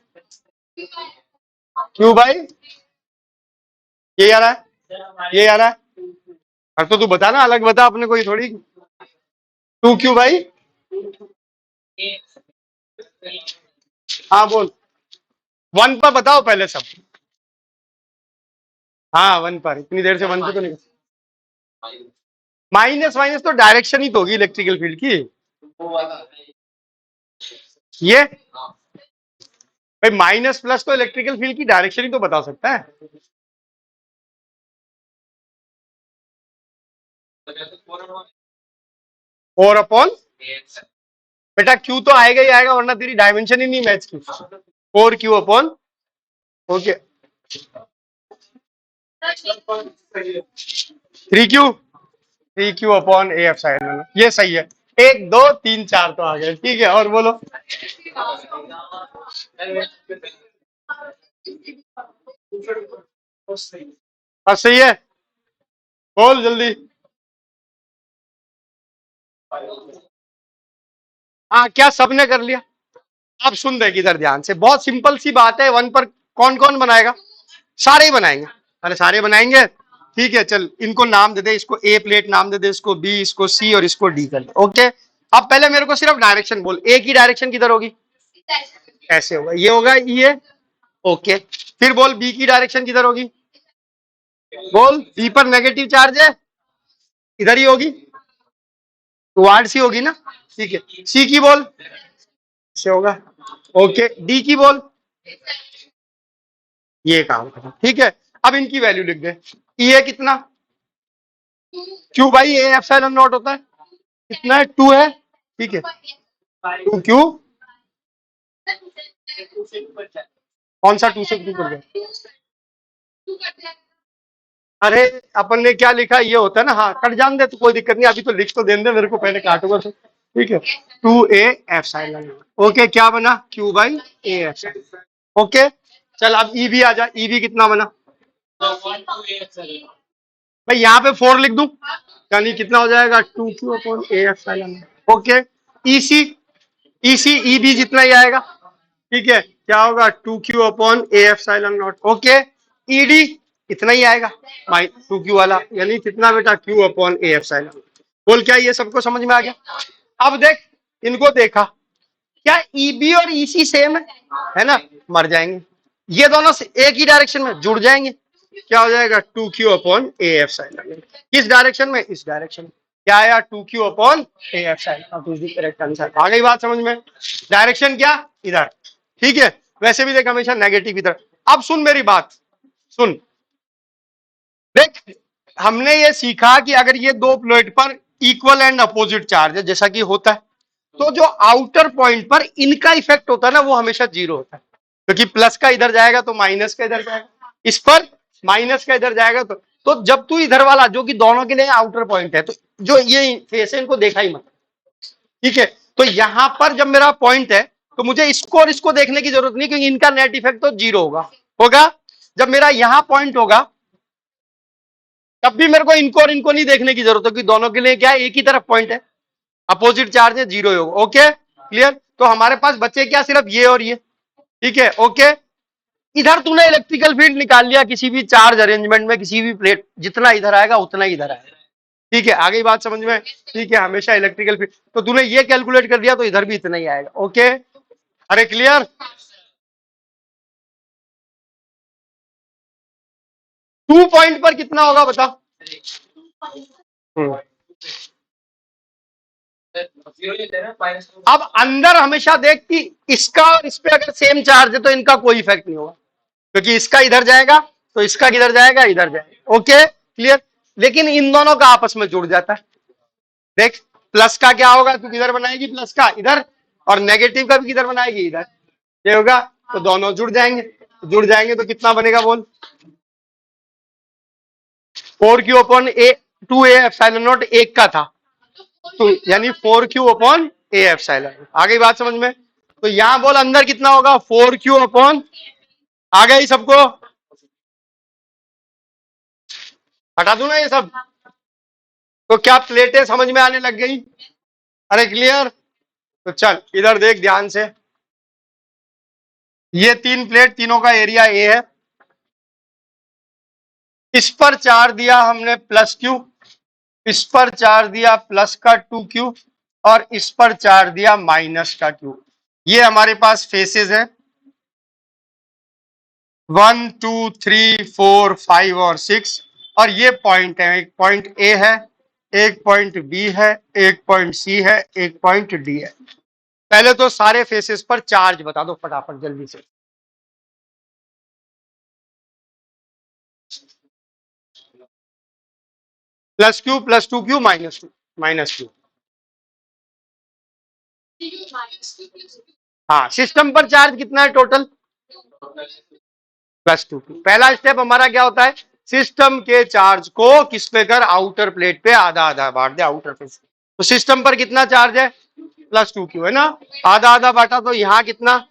क्यू बाई, ये आ रहा है, ये आ रहा है। अब तो तू बता ना, अलग बता अपने, कोई थोड़ी। 2Q बाई, हाँ बोल, 1 पर बताओ पहले सब। हाँ 1 पर, इतनी देर से 1 पे तो नहीं। माइनस माइनस तो डायरेक्शन ही तो होगी इलेक्ट्रिकल फील्ड की, ये भाई माइनस प्लस तो इलेक्ट्रिकल फील्ड की डायरेक्शन ही तो बता सकता है। 4 अपॉन, बेटा क्यू तो आएगा ही आएगा, वरना तेरी डायमेंशन ही नहीं मैच की। 4Q upon okay 3Q 3Q upon a epsilon, ये सही है। 1 2 3 4 तो आ गए, ठीक है। और बोलो। हाँ सही है, बोल जल्दी। हाँ क्या सबने कर लिया? आप सुन रहे किधर ध्यान से, बहुत सिंपल सी बात है। वन पर कौन कौन बनाएगा? सारे ही बनाएंगे। अरे सारे बनाएंगे, ठीक है। चल इनको नाम दे दे, इसको ए प्लेट नाम दे दे, इसको बी, इसको सी और इसको डी कर दे। ओके, अब पहले मेरे को सिर्फ डायरेक्शन बोल, ए की डायरेक्शन किधर होगी? ऐसे होगा, ये होगा ये। ओके, फिर बोल बी की डायरेक्शन किधर होगी? बोल, बी पर नेगेटिव चार्ज है, इधर ही होगी, टुवार्ड्स ही होगी ना, ठीक है। सी की बोल, ऐसे होगा। ओके, डी की बोल, ये काम करो, ठीक है। अब इनकी वैल्यू लिख दे। ई है कितना? Q by A epsilon not होता है, कितना है? 2 है, ठीक है। 2Q, कौन सा 2 से 2 कर गया? अरे अपन ने क्या लिखा, ये होता है ना। हाँ कट जान दे तो कोई दिक्कत नहीं, अभी तो लिख तो देने दे मेरे को, पहले काटूंगा तो, ठीक है। 2A epsilon, okay. क्या बना? Q by A epsilon, okay. चल अब ई भी आ जा, ई भी कितना बना भाई? यहाँ पे 4 लिख दूं, यानी कितना हो जाएगा? 2Q upon a epsilon, okay. EC, EC E भी जितना ही आएगा, ठीक है। क्या होगा? 2Q upon a epsilon naught, okay. ED इतना ही आएगा, 2Q वाला, यानी कितना बेटा? Q upon a epsilon. बोल, क्या ये सबको समझ में आ गया? अब देख, इनको देखा, क्या ईबी और ईसी सेम है ना? मर जाएंगे, ये दोनों एक ही डायरेक्शन में जुड़ जाएंगे। क्या हो जाएगा? 2Q upon a epsilon. किस डायरेक्शन में? इस डायरेक्शन में। क्या आया? 2Q upon a epsilon, correct answer. आ गई बात समझ में? डायरेक्शन क्या? इधर, ठीक है। वैसे भी देख हमेशा नेगेटिव इधर। अब सुन मेरी बात, सुन। देख, हमने ये सीखा कि अगर ये दो प्लेट पर इक्वल एंड अपोजिट चार्ज है, जैसा कि होता है, तो जो आउटर पॉइंट पर इनका इफेक्ट होता है ना, वो हमेशा 0 होता है। क्योंकि प्लस का इधर जाएगा तो माइनस का इधर जाएगा, इस पर माइनस का इधर जाएगा तो जब तू इधर वाला, जो कि दोनों के लिए आउटर पॉइंट है, तो जो ये फेस है इनको देखा ही मत, ठीक है। तो यहां पर जब मेरा पॉइंट है, तो मुझे इसको और इसको देखने की जरूरत नहीं, क्योंकि इनका नेट इफेक्ट तो 0 होगा। जब मेरा यहां पॉइंट होगा, तब भी मेरे को इनको और इनको नहीं देखने की जरूरत है, क्योंकि दोनों के लिए क्या है? एक ही तरफ पॉइंट है, अपोजिट चार्ज है, 0 होगा। Okay clear? तो हमारे पास बचे क्या? सिर्फ ये और ये, ठीक है। ओके, इधर तूने इलेक्ट्रिकल फील्ड निकाल लिया, किसी भी चार्ज अरेंजमेंट में, किसी भी प्लेट, जितना इधर आएगा उतना ही इधर आएगा, ठीक है। आगे बात समझ में? ठीक है, हमेशा इलेक्ट्रिकल फील्ड, तो तूने ये कैलकुलेट कर दिया तो इधर भी इतना ही आएगा। ओके, अरे क्लियर? 2 पॉइंट पर कितना होगा बता? अब अंदर हमेशा देख कि इसका और इस पे अगर सेम चार्ज है तो इनका कोई इफेक्ट नहीं होगा, क्योंकि इसका इधर जाएगा तो इसका किधर जाएगा? इधर जाएगा। Okay clear? लेकिन इन दोनों का आपस में जुड़ जाता है। देख, प्लस का क्या होगा? तू किधर बनाएगी? प्लस का इधर, और नेगेटिव का भी किधर बनाएगी? इधर। ये होगा, तो दोनों जुड़ जाएंगे। जुड़ जाएंगे तो कितना बनेगा बोल? 4Q upon A 2A epsilon not, एक का था, तो यानी 4Q अपॉन ए एप्सिलॉन। आ गई बात समझ में? तो यहां बोल अंदर कितना होगा? 4Q अपॉन, आ गया ही सबको? हटा दूं ना ये सब? तो क्या प्लेटें समझ में आने लग गई? अरे क्लियर? तो चल इधर देख ध्यान से, ये 3 प्लेट, तीनों का एरिया ए है। इस पर चार्ज दिया हमने प्लस Q, इस पर चार्ज दिया प्लस का 2Q, और इस पर चार्ज दिया माइनस का Q। ये हमारे पास फेसेस है 1 2 3 4 5 और 6, और ये पॉइंट है, एक पॉइंट ए है, एक पॉइंट बी है, एक पॉइंट सी है, एक पॉइंट डी है। पहले तो सारे फेसेस पर चार्ज बता दो फटाफट जल्दी से। +Q +2Q -Q। हाँ, सिस्टम पर चार्ज कितना है टोटल? +2 क्यू। पहला स्टेप हमारा क्या होता है, सिस्टम के चार्ज को किस पे कर, आउटर प्लेट पे आधा आधा बांट दे आउटर पे। तो सिस्टम पर कितना चार्ज है, +2 क्यू है ना, आधा आधा बांटा, तो यहाँ कितना,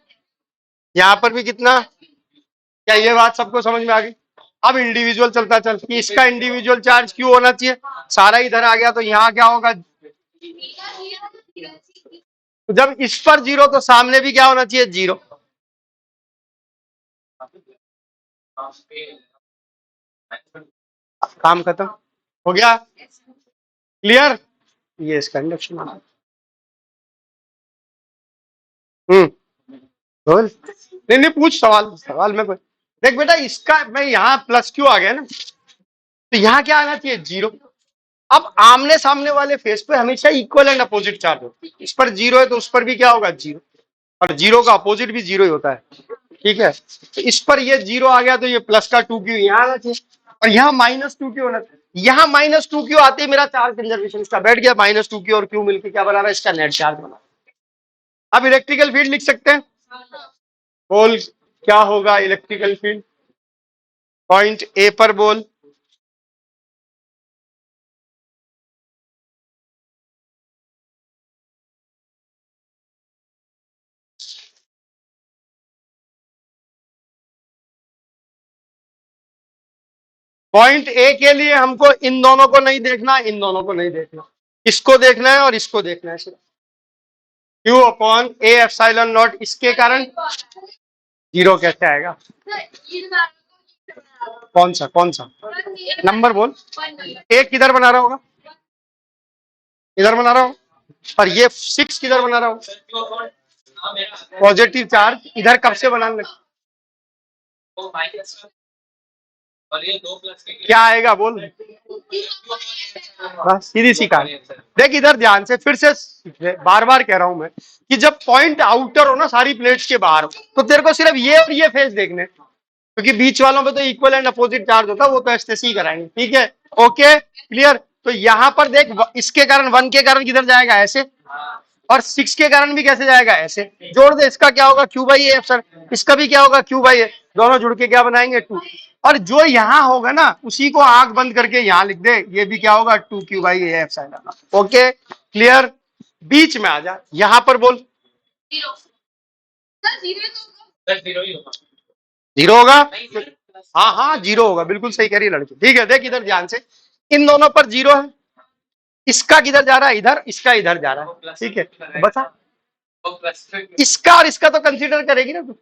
यहाँ पर भी कितना, क्या ये बात सबको समझ में आ गई। अब इंडिविजुअल चलता चल कि इसका इंडिविजुअल चार्ज क्यों होना चाहिए, सारा इधर आ गया तो यहाँ क्या होगा, तो जब इस पर 0 तो सामने भी क्या होना चाहिए, 0। काम खत्म हो गया, क्लियर। ये इसका इंडक्शन आना। बोल, नहीं नहीं पूछ सवाल, सवाल में कोई, देख बेटा इसका मैं यहाँ +Q आ गया ना, तो यहाँ क्या आना चाहिए, 0। अब आमने सामने वाले फेस पे हमेशा इक्वल एंड अपोजिट चार्ज होता है, इस पर 0 है तो उस पर भी क्या होगा, 0, और 0 का अपोजिट भी 0 ही होता है, ठीक है। तो इस पर ये 0 आ गया तो ये प्लस का 2Q यहाँ आना चाहिए, और यहाँ -2Q होना चाहिए। यहाँ -2Q आते ही मेरा चार्ज कंजर्वेशन का बैठ गया, -2Q और Q मिलकर क्या बना रहा है, इसका नेट चार्ज बना। अब इलेक्ट्रिकल फील्ड लिख सकते हैं, बोल क्या होगा इलेक्ट्रिकल फील्ड, पॉइंट ए पर बोल, पॉइंट ए के लिए हमको इन दोनों को नहीं देखना, इन दोनों को नहीं देखना, इसको देखना है और इसको देखना है सिर्फ। Q upon a epsilon not, इसके कारण 0 कैसे आएगा, कौन सा नंबर बोल, एक किधर बना रहा होगा, इधर बना रहा हूं, और ये 6 किधर बना रहा हूं, पॉजिटिव चार्ज इधर कब से बनाने लगे, और ये 2 प्लस क्या आएगा बोल, बस सीधी सी कहानी। देख इधर ध्यान से, फिर से बार बार कह रहा हूं मैं कि जब पॉइंट आउटर हो ना सारी प्लेट्स के बाहर हो, तो तेरे को सिर्फ ये और ये फेस देखने, क्योंकि बीच वालों पे तो इक्वल एंड अपोजिट चार्ज होता है, वो तो ऐसे ही कराएंगे, ठीक है, ओके क्लियर। तो यहाँ पर देख, इसके कारण 1 के कारण किधर जाएगा, ऐसे, और 6 के कारण भी कैसे जाएगा, ऐसे, जोड़ दे, इसका क्या होगा, Q/A सर, इसका भी क्या होगा, Q/A, दोनों जुड़ के क्या बनाएंगे, 2, और जो यहाँ होगा ना उसी को आंख बंद करके यहाँ लिख दे, ये भी क्या होगा, 2Q/A एप्सिलॉन, ओके क्लियर। बीच में आ जा, यहाँ पर बोल 0 होगा, हाँ हाँ 0 होगा, बिल्कुल सही कह रही है लड़की, ठीक है। देख इधर ध्यान से, इन दोनों पर 0 है, इसका किधर जा रहा है, इधर, इसका इधर जा रहा है, ठीक है, बता इसका और इसका तो कंसीडर करेगी ना तू,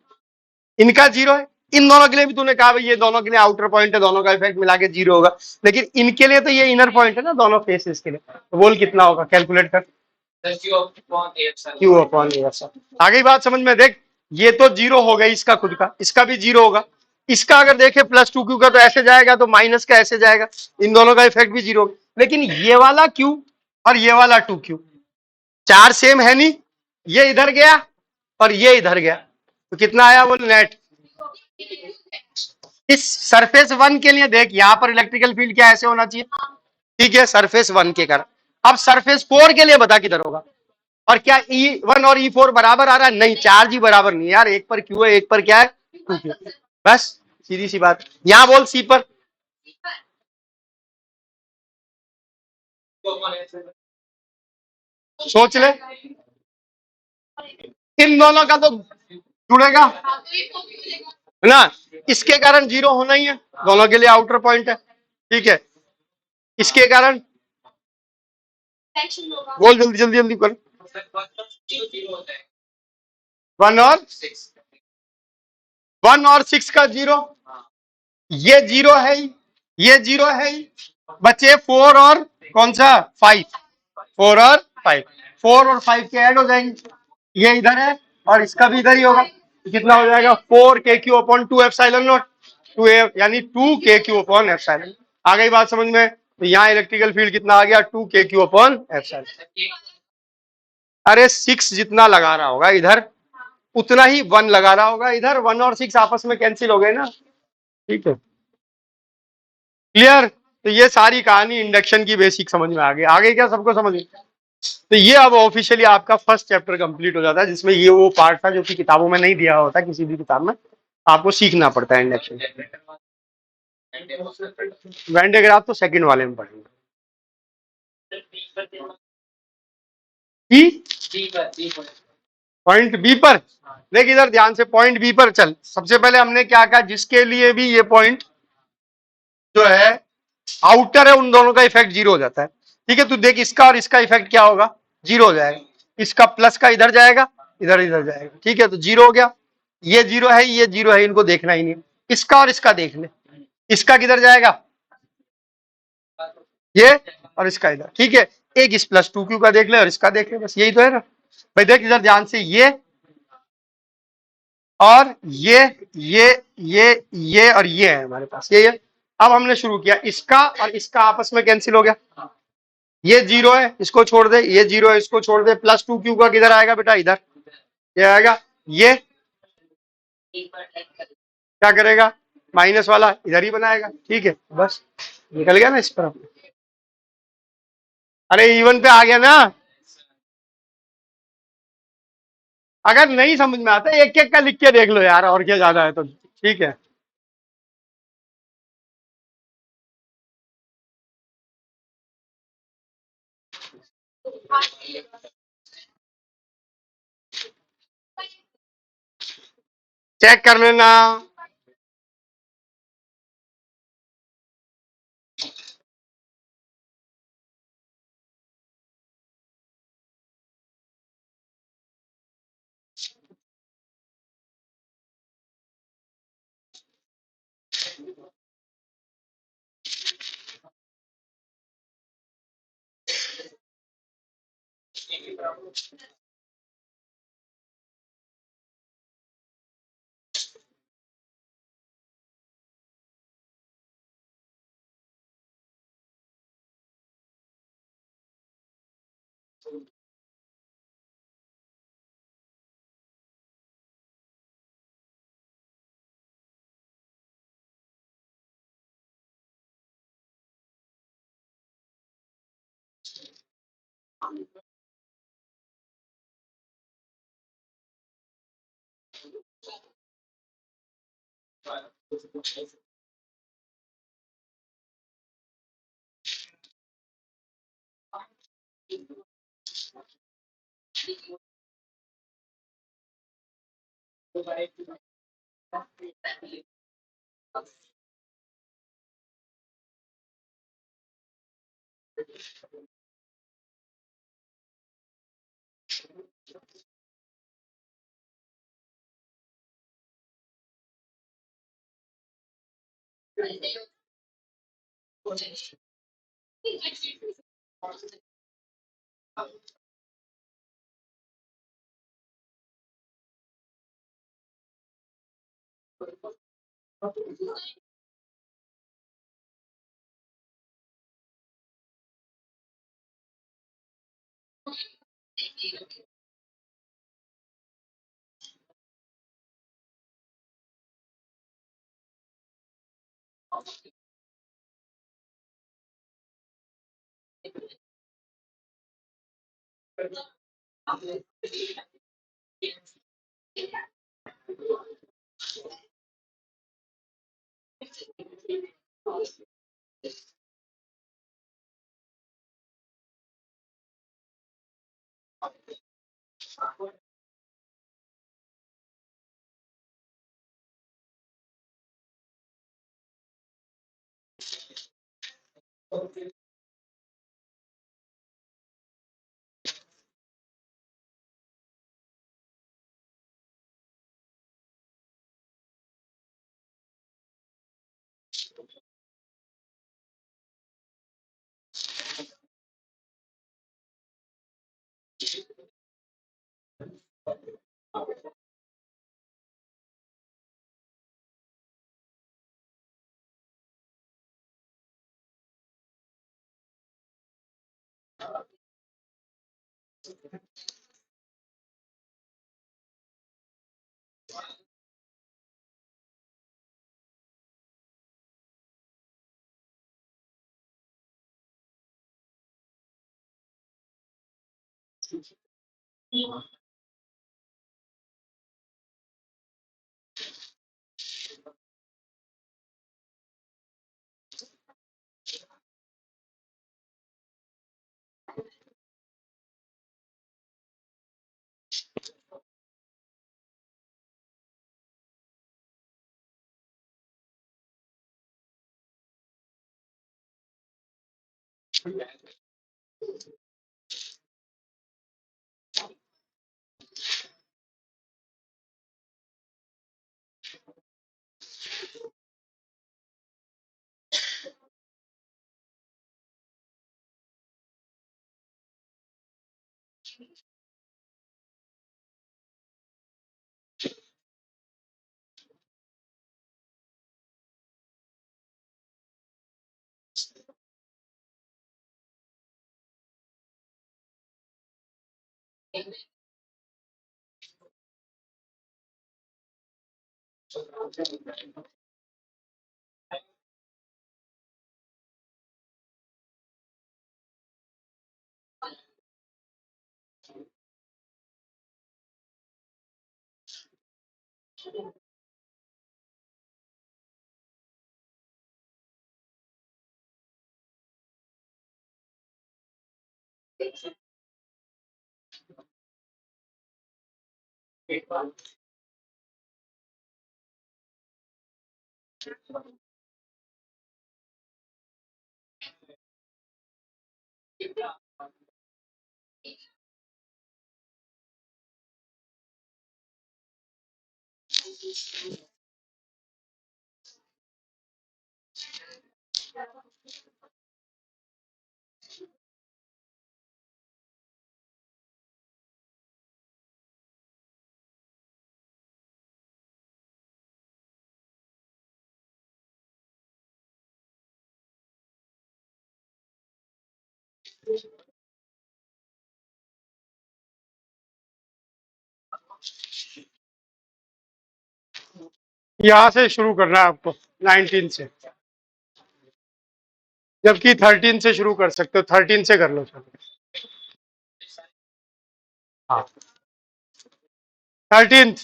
इनका 0 है, इन दोनों के लिए भी तूने कहा भाई ये दोनों के लिए आउटर पॉइंट है, दोनों का इफेक्ट मिला के 0 होगा, लेकिन इनके लिए तो ये इनर पॉइंट है ना, दोनों फेसेस के लिए, तो बोल कितना होगा, कैलकुलेट कर, Q/A। आ गई बात समझ में, देख ये तो 0 हो गई, इसका खुद का, इसका भी 0 होगा, इसका अगर देखे +2Q का तो ऐसे जाएगा, तो माइनस का ऐसे जाएगा, इन दोनों का इफेक्ट भी 0 होगा, लेकिन ये वाला Q और ये वाला 2Q चार सेम है नहीं, ये इधर गया और ये इधर गया, तो कितना आया बोल नेट। इस सरफेस 1 के लिए देख, यहां पर इलेक्ट्रिकल फील्ड क्या ऐसे होना चाहिए, ठीक है, सरफेस 1 के कारण। अब सरफेस 4 के लिए बता किधर होगा, और क्या E1 और E4 बराबर आ रहा है, नहीं, चार्ज ही बराबर नहीं यार, एक पर Q है, एक पर क्या है, 2Q, बस सीधी सी बात। यहां बोल C पर, सोच ले, इन दोनों का तो जुड़ेगा है ना, इसके कारण 0 होना ही है, दोनों के लिए आउटर पॉइंट है, ठीक है, इसके कारण बोल जल्दी जल्दी जल्दी कर, 1 और 6 का 0, ये 0 है ही, ये 0 है ही, बचे 4 और कौन सा 5, 4 और 5, 4 और 5 के ऐड हो जाएंगे, ये इधर है और इसका भी इधर ही होगा, कितना हो जाएगा 4KQ/2 एप्सिलॉन नॉट, 2A यानी 2KQ/एप्सिलॉन। आ गई बात समझ में, तो यहाँ इलेक्ट्रिकल फील्ड कितना आ गया, 2KQ/एप्सिलॉन। अरे 6 जितना लगा रहा होगा इधर, उतना ही 1 लगा रहा होगा इधर, 1 और 6 आपस में कैंसिल हो गए ना, ठीक है क्लियर। तो ये सारी कहानी इंडक्शन की बेसिक समझ में आ गई, आगे क्या सबको समझ में। तो ये अब ऑफिशियली आपका फर्स्ट चैप्टर कंप्लीट हो जाता है, जिसमें ये वो पार्ट था जो कि किताबों में नहीं दिया होता किसी भी किताब में, आपको सीखना पड़ता है इंडक्शन। वेन डायग्राफ तो सेकंड वाले में पढ़ेंगे। पॉइंट बी पर देख, इधर ध्यान से, पॉइंट बी पर चल। सबसे पहले हमने क्या कहा, जिसके लिए भी ये पॉइंट जो है आउटर है, उन दोनों का इफेक्ट जीरो हो जाता है। ठीक है, तू देख इसका और इसका इफेक्ट क्या होगा, जीरो हो जाएगा। इसका प्लस का इधर जाएगा, इधर इधर जाएगा। ठीक है, तो जीरो हो गया। ये जीरो है, ये जीरो है, इनको देखना ही नहीं। इसका और इसका देख ले, इसका किधर जाएगा, ये, और इसका इधर। ठीक है, एक इस प्लस टू क्यू का देख ले और इसका देख ले, बस यही तो है ना भाई। देख इधर ध्यान से, ये और ये और ये है हमारे पास, ये है। अब हमने शुरू किया, इसका और इसका आपस में कैंसिल हो गया। ये जीरो है, इसको छोड़ दे, ये जीरो है, इसको छोड़ दे। प्लस टू क्यू का किधर आएगा बेटा, इधर। ये आएगा, ये क्या करेगा, माइनस वाला इधर ही बनाएगा। ठीक है, बस निकल गया ना इस पर। अरे इवन पे आ गया ना। अगर नहीं समझ में आता, एक एक का लिख के देख लो यार, और क्या ज्यादा है तो। ठीक है, चेक कर लेना। यहाँ से शुरू करना है आपको 19 से, जबकि 13 से शुरू कर सकते हो, 13 से कर लो। हाँ 13।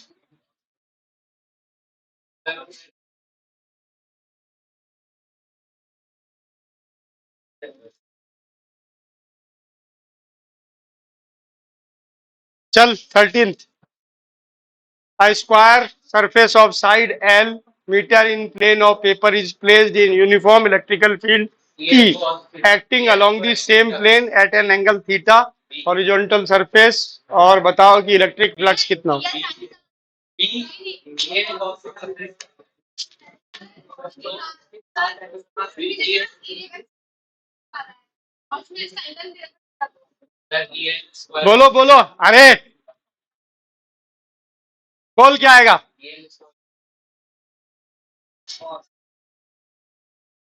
चल 13। A square surface of side L meter in plane of paper is placed in uniform electrical field E, acting along the same plane at an angle theta, horizontal surface। और बताओ कि इलेक्ट्रिक फ्लक्स कितना हो। बोलो बोलो, अरे बोल क्या आएगा।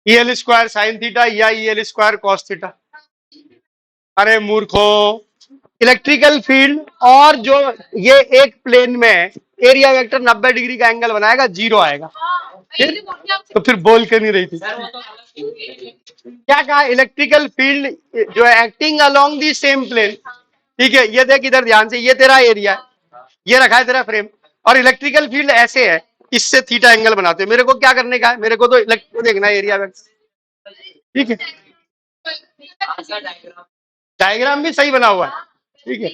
E L square sine theta या E L square cos theta. अरे मूर्खो, इलेक्ट्रिकल फील्ड और जो ये एक प्लेन में एरिया वेक्टर 90 डिग्री का एंगल बनाएगा, जीरो आएगा। तो फिर बोल के नहीं रही थी क्या कहा। इलेक्ट्रिकल फील्ड जो है acting along the same plane. ठीक है, ये देख इधर ध्यान से, ये तेरा एरिया है, ये रखा है तेरा फ्रेम, और इलेक्ट्रिकल फील्ड ऐसे है, इससे थीटा एंगल बनाते हो। मेरे को क्या करने का है, मेरे को तो देखना है एरिया वेक्टर। ठीक है, डायग्राम भी सही बना हुआ है। ठीक है,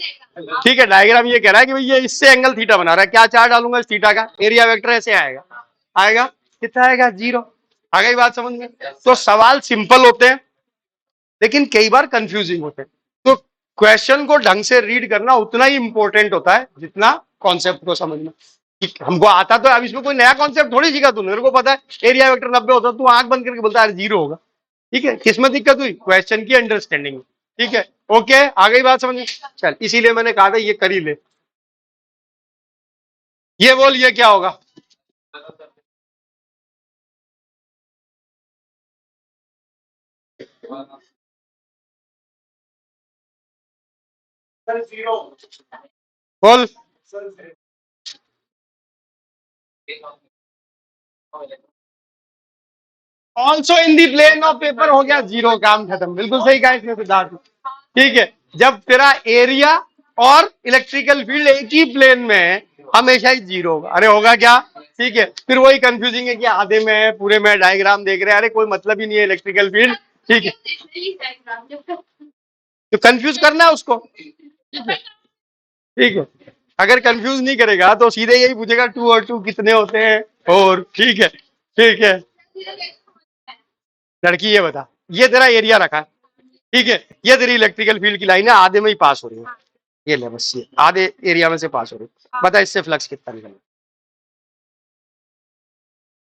ठीक है, डायग्राम ये कह रहा है कि भाई ये इससे एंगल थीटा बना रहा है। क्या चार्ट डालूंगा इस थीटा का, एरिया वेक्टर ऐसे आएगा, आएगा कितना आएगा, जीरो। आ गई बात समझ में। तो सवाल सिंपल होते हैं लेकिन कई बार कंफ्यूजिंग होते हैं। तो क्वेश्चन को ढंग से रीड करना उतना ही इंपॉर्टेंट होता है जितना कॉन्सेप्ट को समझना। हमको आता तो, अब इसमें कोई नया कॉन्सेप्ट थोड़ी सीखा तूने, मेरे को पता है एरिया वेक्टर 90 होता, तू आंख बंद करके बोलता है जीरो होगा। ठीक है, किसमें दिक्कत हुई, क्वेश्चन की अंडरस्टैंडिंग। ठीक है, ओके, आ गई बात समझ में। चल, इसीलिए मैंने कहा था ये कर ही ले। ये बोल, ये क्या होगा। बोल। Also in the plane of paper हो गया जीरो, काम खत्म। बिल्कुल सही कहा इसने सिद्धार्थ। ठीक है, जब तेरा एरिया और इलेक्ट्रिकल फील्ड एक ही प्लेन में है, हमेशा ही जीरो होगा। अरे होगा क्या। ठीक है, फिर वही कंफ्यूजिंग है कि आधे में है, पूरे में डायग्राम देख रहे हैं, अरे कोई मतलब ही नहीं है इलेक्ट्रिकल फील्ड। ठीक है, तो कंफ्यूज करना है उसको। ठीक है, अगर कंफ्यूज नहीं करेगा तो सीधे यही पूछेगा 2 और 2 कितने होते हैं, और ठीक है। ठीक है, लड़की ये बता, ये तेरा एरिया रखा है, ठीक है, ये तेरी इलेक्ट्रिकल फील्ड की लाइन है, आधे में ही पास हो रही है, ये ले बस, ये आधे एरिया में से पास हो रही है। बता इससे फ्लक्स कितना निकलेगा?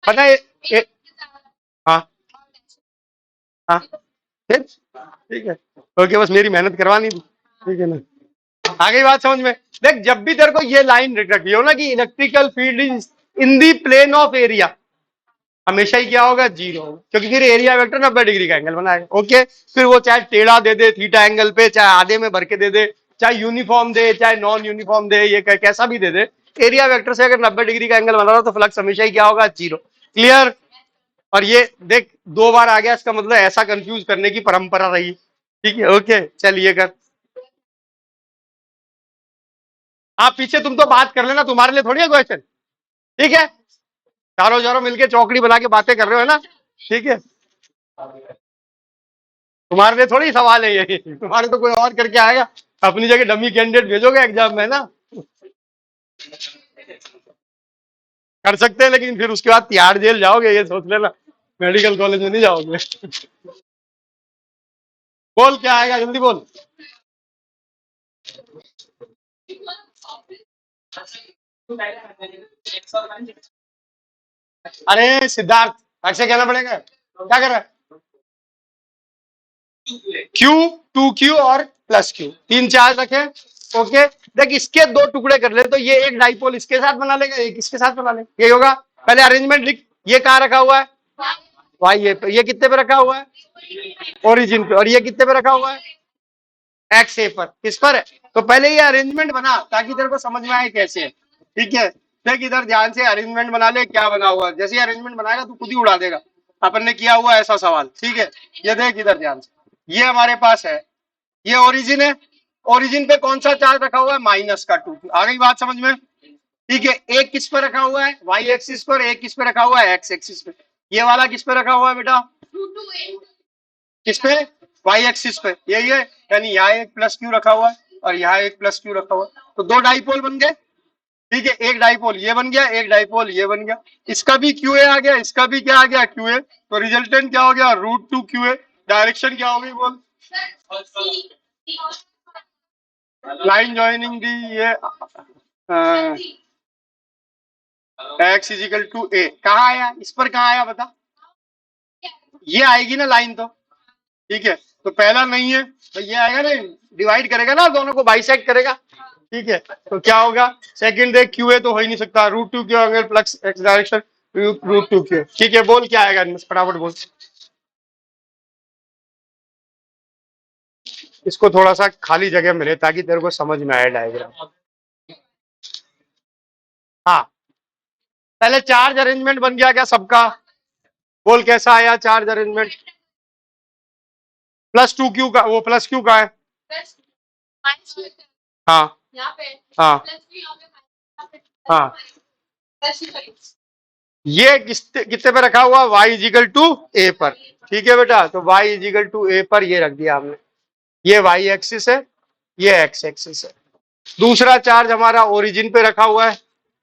पता है हाँ हाँ, फिर ठीक है, ओके, बस मेरी मेहनत करवानी थी, ठीक है ना। आगे बात समझ में। देख, जब भी तेरे को ये लाइन रखी हो ना कि electrical field is in the plane of area, हमेशा ही क्या होगा? जीरो होगा, क्योंकि फिर एरिया वेक्टर 90 डिग्री का एंगल बनाएगा। ओके, फिर वो चाहे टेढ़ा दे दे थीटा एंगल पे, चाहे आधे में भर के दे दे, चाहे यूनिफॉर्म दे, चाहे नॉन यूनिफॉर्म दे, ये कैसा भी दे दे, एरिया वेक्टर से अगर 90 डिग्री का एंगल बना रहा हो तो फ्लक्स हमेशा ही क्या होगा? जीरो। क्लियर? और ये देख, 2 बार आ गया, इसका मतलब ऐसा कंफ्यूज करने की परंपरा रही। ठीक है, ओके, चलिए कर। आप पीछे तुम तो बात कर लेना, तुम्हारे लिए थोड़ी है क्वेश्चन। ठीक है, चारों चारों मिलके चौकड़ी बना के बातें कर रहे हो, है ना? ठीक है, तुम्हारे लिए थोड़ी सवाल है ये, तुम्हारे तो कोई और करके आएगा, अपनी जगह डमी कैंडिडेट भेजोगे एग्जाम में ना, कर सकते हैं, लेकिन फिर उसके बाद तिहाड़ जेल जाओगे, ये सोच लेना, मेडिकल कॉलेज में नहीं जाओगे। बोल क्या आएगा, जल्दी बोल। अरे सिद्धार्थ, ऐसे कहना पड़ेगा, क्या कर रहा है? क्यू, 2Q और प्लस क्यू, 3 चार्ज रखे। ओके, देख इसके 2 टुकड़े कर ले तो ये एक डाइपोल इसके साथ बना लेगा, एक इसके साथ बना लेगा, ये होगा। पहले अरेंजमेंट लिख, ये कहाँ रखा हुआ है? भाई ये कितने पे रखा हुआ है? ओरिजिन पे। और ये कितने पे रखा हुआ है? एक्स ए पर। किस पर है? तो पहले ये अरेंजमेंट बना ताकि तेरे को समझ में आए कैसे है। ठीक है, देख इधर ध्यान से अरेंजमेंट बना ले, क्या बना हुआ है। जैसे अरेंजमेंट बनाएगा तू खुद ही उड़ा देगा, अपन ने किया हुआ ऐसा सवाल। ठीक है, ये देख इधर ध्यान से, ये हमारे पास है, ये ओरिजिन है। ओरिजिन पे कौन सा चार्ज रखा हुआ है? -2। आ गई बात समझ में? ठीक है, एक किस पे रखा हुआ है? वाई एक्सिस पर। एक किस पे रखा हुआ है? एक्स एक्सिस पे। ये वाला किस पे रखा हुआ है बेटा? किस पे? वाई एक्सिस पे, यही है। यानी यहाँ एक प्लस क्यू रखा हुआ है और यहाँ एक प्लस क्यू रखा हुआ है, तो 2 डाइपोल बन गए। ठीक है, एक डाइपोल ये बन गया, एक डाइपोल ये बन गया, इसका भी क्यू ए आ गया, इसका भी क्या आ गया? Q A. तो रिजल्टेंट क्या हो गया? √2 क्यू ए। डायरेक्शन क्या हो गई बोल? लाइन ज्वाइनिंग दी, ये एक्स इजिकल टू ए कहाँ आया? इस पर कहाँ आया बता? ये आएगी ना लाइन तो। ठीक है, तो पहला नहीं है तो ये आएगा ना, डिवाइड करेगा ना, दोनों को बाइसेक्ट करेगा। ठीक है, तो क्या होगा? सेकंड देख, क्यू ए तो हो ही नहीं सकता, √2 क्यू अगर प्लस एक्स डायरेक्शन, √2 क्यू। ठीक है, बोल क्या आएगा, फटाफट बोल। इसको थोड़ा सा खाली जगह मिले ताकि तेरे को समझ में आए डायग्राम। हाँ, पहले चार्ज अरेंजमेंट बन गया क्या सबका? बोल कैसा आया चार्ज अरेंजमेंट? +2Q का, वो प्लस क्यू का है। हाँ हाँ हाँ, ये कितने पे रखा हुआ? y = a पर। ठीक है बेटा, तो y = a पर ये रख दिया हमने। ये y एक्सिस है, ये x एक्सिस है। दूसरा चार्ज हमारा ओरिजिन पे रखा हुआ है,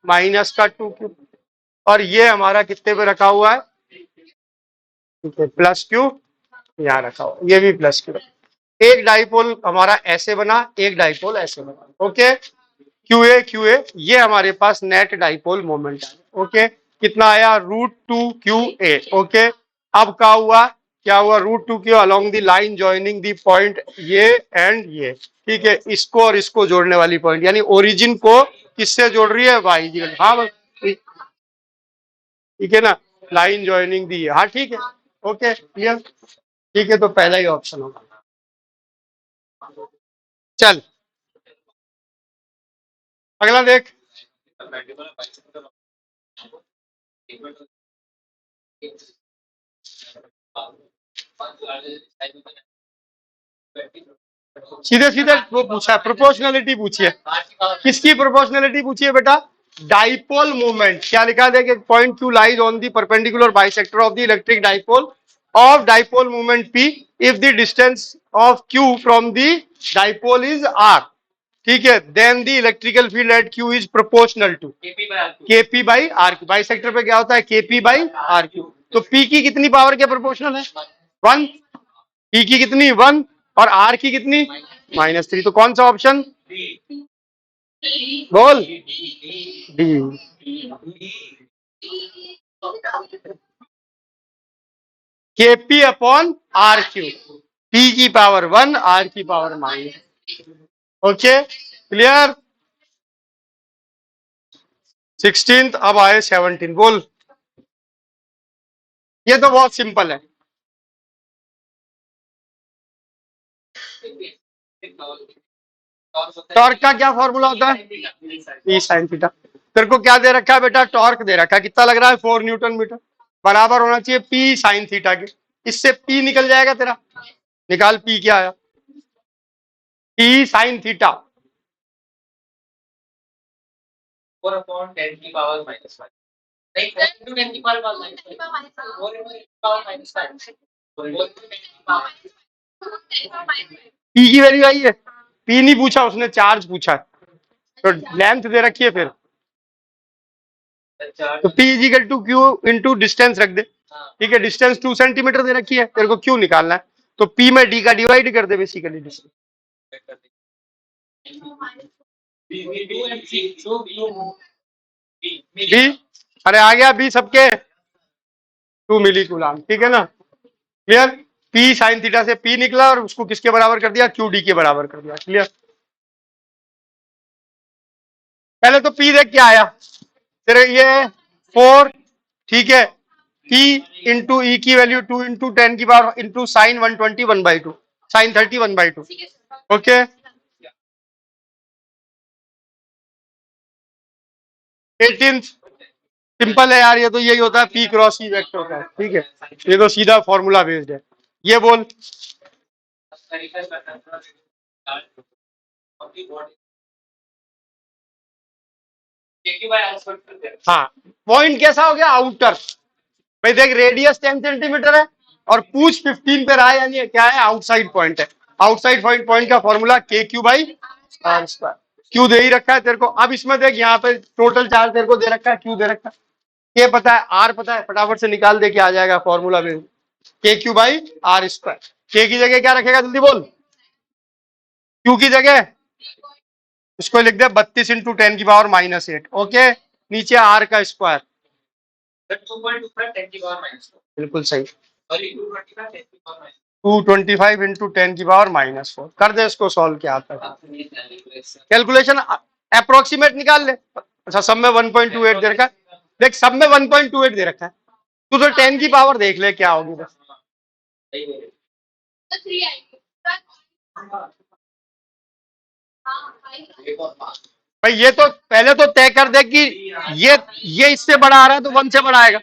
-2Q। और ये हमारा कितने पे रखा हुआ है? ठीक है, +Q यहाँ रखा हुआ, ये भी +Q। एक डाइपोल हमारा ऐसे बना, एक डाइपोल ऐसे बना। ओके, क्यू ए ये हमारे पास नेट डाइपोल मोमेंट है। ओके, कितना आया? √2QA। ओके, अब क्या हुआ? क्या हुआ? √2Q along the line joining the point ये एंड ये। ठीक है, इसको और इसको जोड़ने वाली पॉइंट, यानी ओरिजिन को किससे जोड़ रही है? वाई। हाँ बस, ठीक है ना, लाइन ज्वाइनिंग दी है। हाँ ठीक है, ओके क्लियर। ठीक है, तो पहला ही ऑप्शन होगा। चल अगला देख। सीधे सीधे वो पूछा, प्रोपोर्शनलिटी पूछी है। किसकी प्रोपोर्शनलिटी पूछी है बेटा? Dipole moment. क्या लिखा है? देखिए, point Q lies on the perpendicular bisector of the electric dipole of dipole moment P if the distance of Q from the dipole is R। ठीक है, then the electrical field at Q is proportional to KP/RQ। Bisector पे क्या होता है? KP/RQ। तो P की कितनी power के प्रोपोर्शनल है? 1। P की कितनी? 1। और आर की कितनी -3, तो कौन सा ऑप्शन बोल D. KP upon R Q, P की पावर 1 आर की पावर -। Okay clear. 16th, अब आए 17, बोल। ये तो बहुत सिंपल है। टॉर्क का क्या फॉर्मूला होता है? P sine theta. तेरे को क्या दे रखा है बेटा? टॉर्क दे रखा है, कितना लग रहा है? 4 न्यूटन मीटर, बराबर होना चाहिए पी साइन थीटा के। इससे पी निकल जाएगा तेरा, निकाल पी क्या आया, पी साइन थीटा 4/10 की पावर -5, नहीं 4/10 की पावर पी की वैल्यू आई है। पी नहीं पूछा उसने, चार्ज पूछा है, तो लेंथ दे रखी है फिर, तो P equal to Q into distance रख दे। ठीक है, डिस्टेंस 2 सेंटीमीटर दे रखी है, तेरे को क्यू निकालना है, तो P में D का डिवाइड कर दे बेसिकली डिस्टेंस। B, अरे आ गया B सबके 2 मिली कूलाम, ठीक है ना, क्लियर। P साइन थीटा से P निकला और उसको किसके बराबर कर दिया? QD के बराबर कर दिया, क्लियर। पहले तो P देख क्या आया तेरे, ये 4, ठीक है, P इंटू ई की वैल्यू 2 इंटू 10 की power into sine 120 1/2, sine 30 1/2, okay. 18th, simple है यार, ये तो यही होता है, P क्रॉस ई वेक्टर होता है, ठीक है, ये तो सीधा फॉर्मूला बेस्ड है। ये बोल हाँ, पॉइंट कैसा हो गया? आउटर। भाई देख, रेडियस 10 सेंटीमीटर है और पूछ 15 पे रहा है, यानी क्या है? आउटसाइड पॉइंट है। आउटसाइड पॉइंट का formula K Q by R square. Q दे ही रखा है तेरे को। अब इसमें देख, यहाँ पे टोटल चार्ज तेरे को दे रखा है, क्यू दे रखा है, के पता है, आर पता है, फटाफट से निकाल दे के आ जाएगा फॉर्मूला में, के क्यू बाई आर स्क्वायर। के की जगह क्या रखेगा जल्दी बोल? क्यू की जगह इसको लिख दे 32 इंटू 10 की पावर -8, ओके, नीचे आर का स्क्वायर, बिल्कुल सही, 225 इंटू 10 की पावर -4। कर दे इसको सॉल्व, क्या आता है कैलकुलेशन, अप्रोक्सीमेट निकाल ले। अच्छा, सब में 1.28 दे रखा है, देख सब में 1.28 दे रखा है, तू तो 10 की पावर देख ले क्या होगी बस। भाई ये तो पहले तो तय कर दे कि ये इससे बड़ा आ रहा है तो 1 से बड़ा आएगा,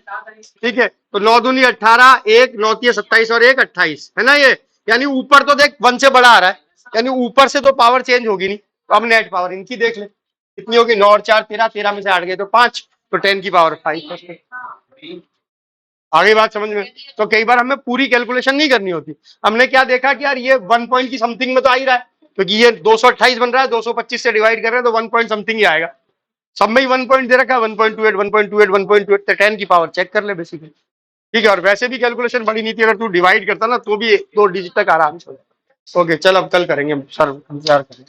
ठीक है, तो 9 दूनी 18, 1 9 27 और 1 28 है ना ये, यानी ऊपर तो देख 1 से बड़ा आ रहा है, यानी ऊपर से तो पावर चेंज होगी नहीं, तो अब नेट पावर इनकी देख ले कितनी होगी, 9 और 4 13, 13 में से 8 गए तो 5, तो 10 की पावर 5। आगे बात समझ में? तो कई बार हमें पूरी कैलकुलेशन नहीं करनी होती, हमने क्या देखा कि यार ये 1 पॉइंट की समथिंग में तो आ ही रहा है, क्योंकि ये 228 बन रहा है, 225 से डिवाइड कर रहे हैं तो 1 पॉइंट समथिंग ही आएगा, सब में ही 1 पॉइंट दे रखा है, 1.28 1.28 1.28, तो 10 की पावर चेक कर ले बेसिकली, ठीक है। और वैसे भी कैलकुलेशन बड़ी नहीं थी, अगर तू डिवाइड करता ना तो भी 2 डिजिट तक आराम से। ओके चल, अब कल करेंगे सर, इंतजार करें।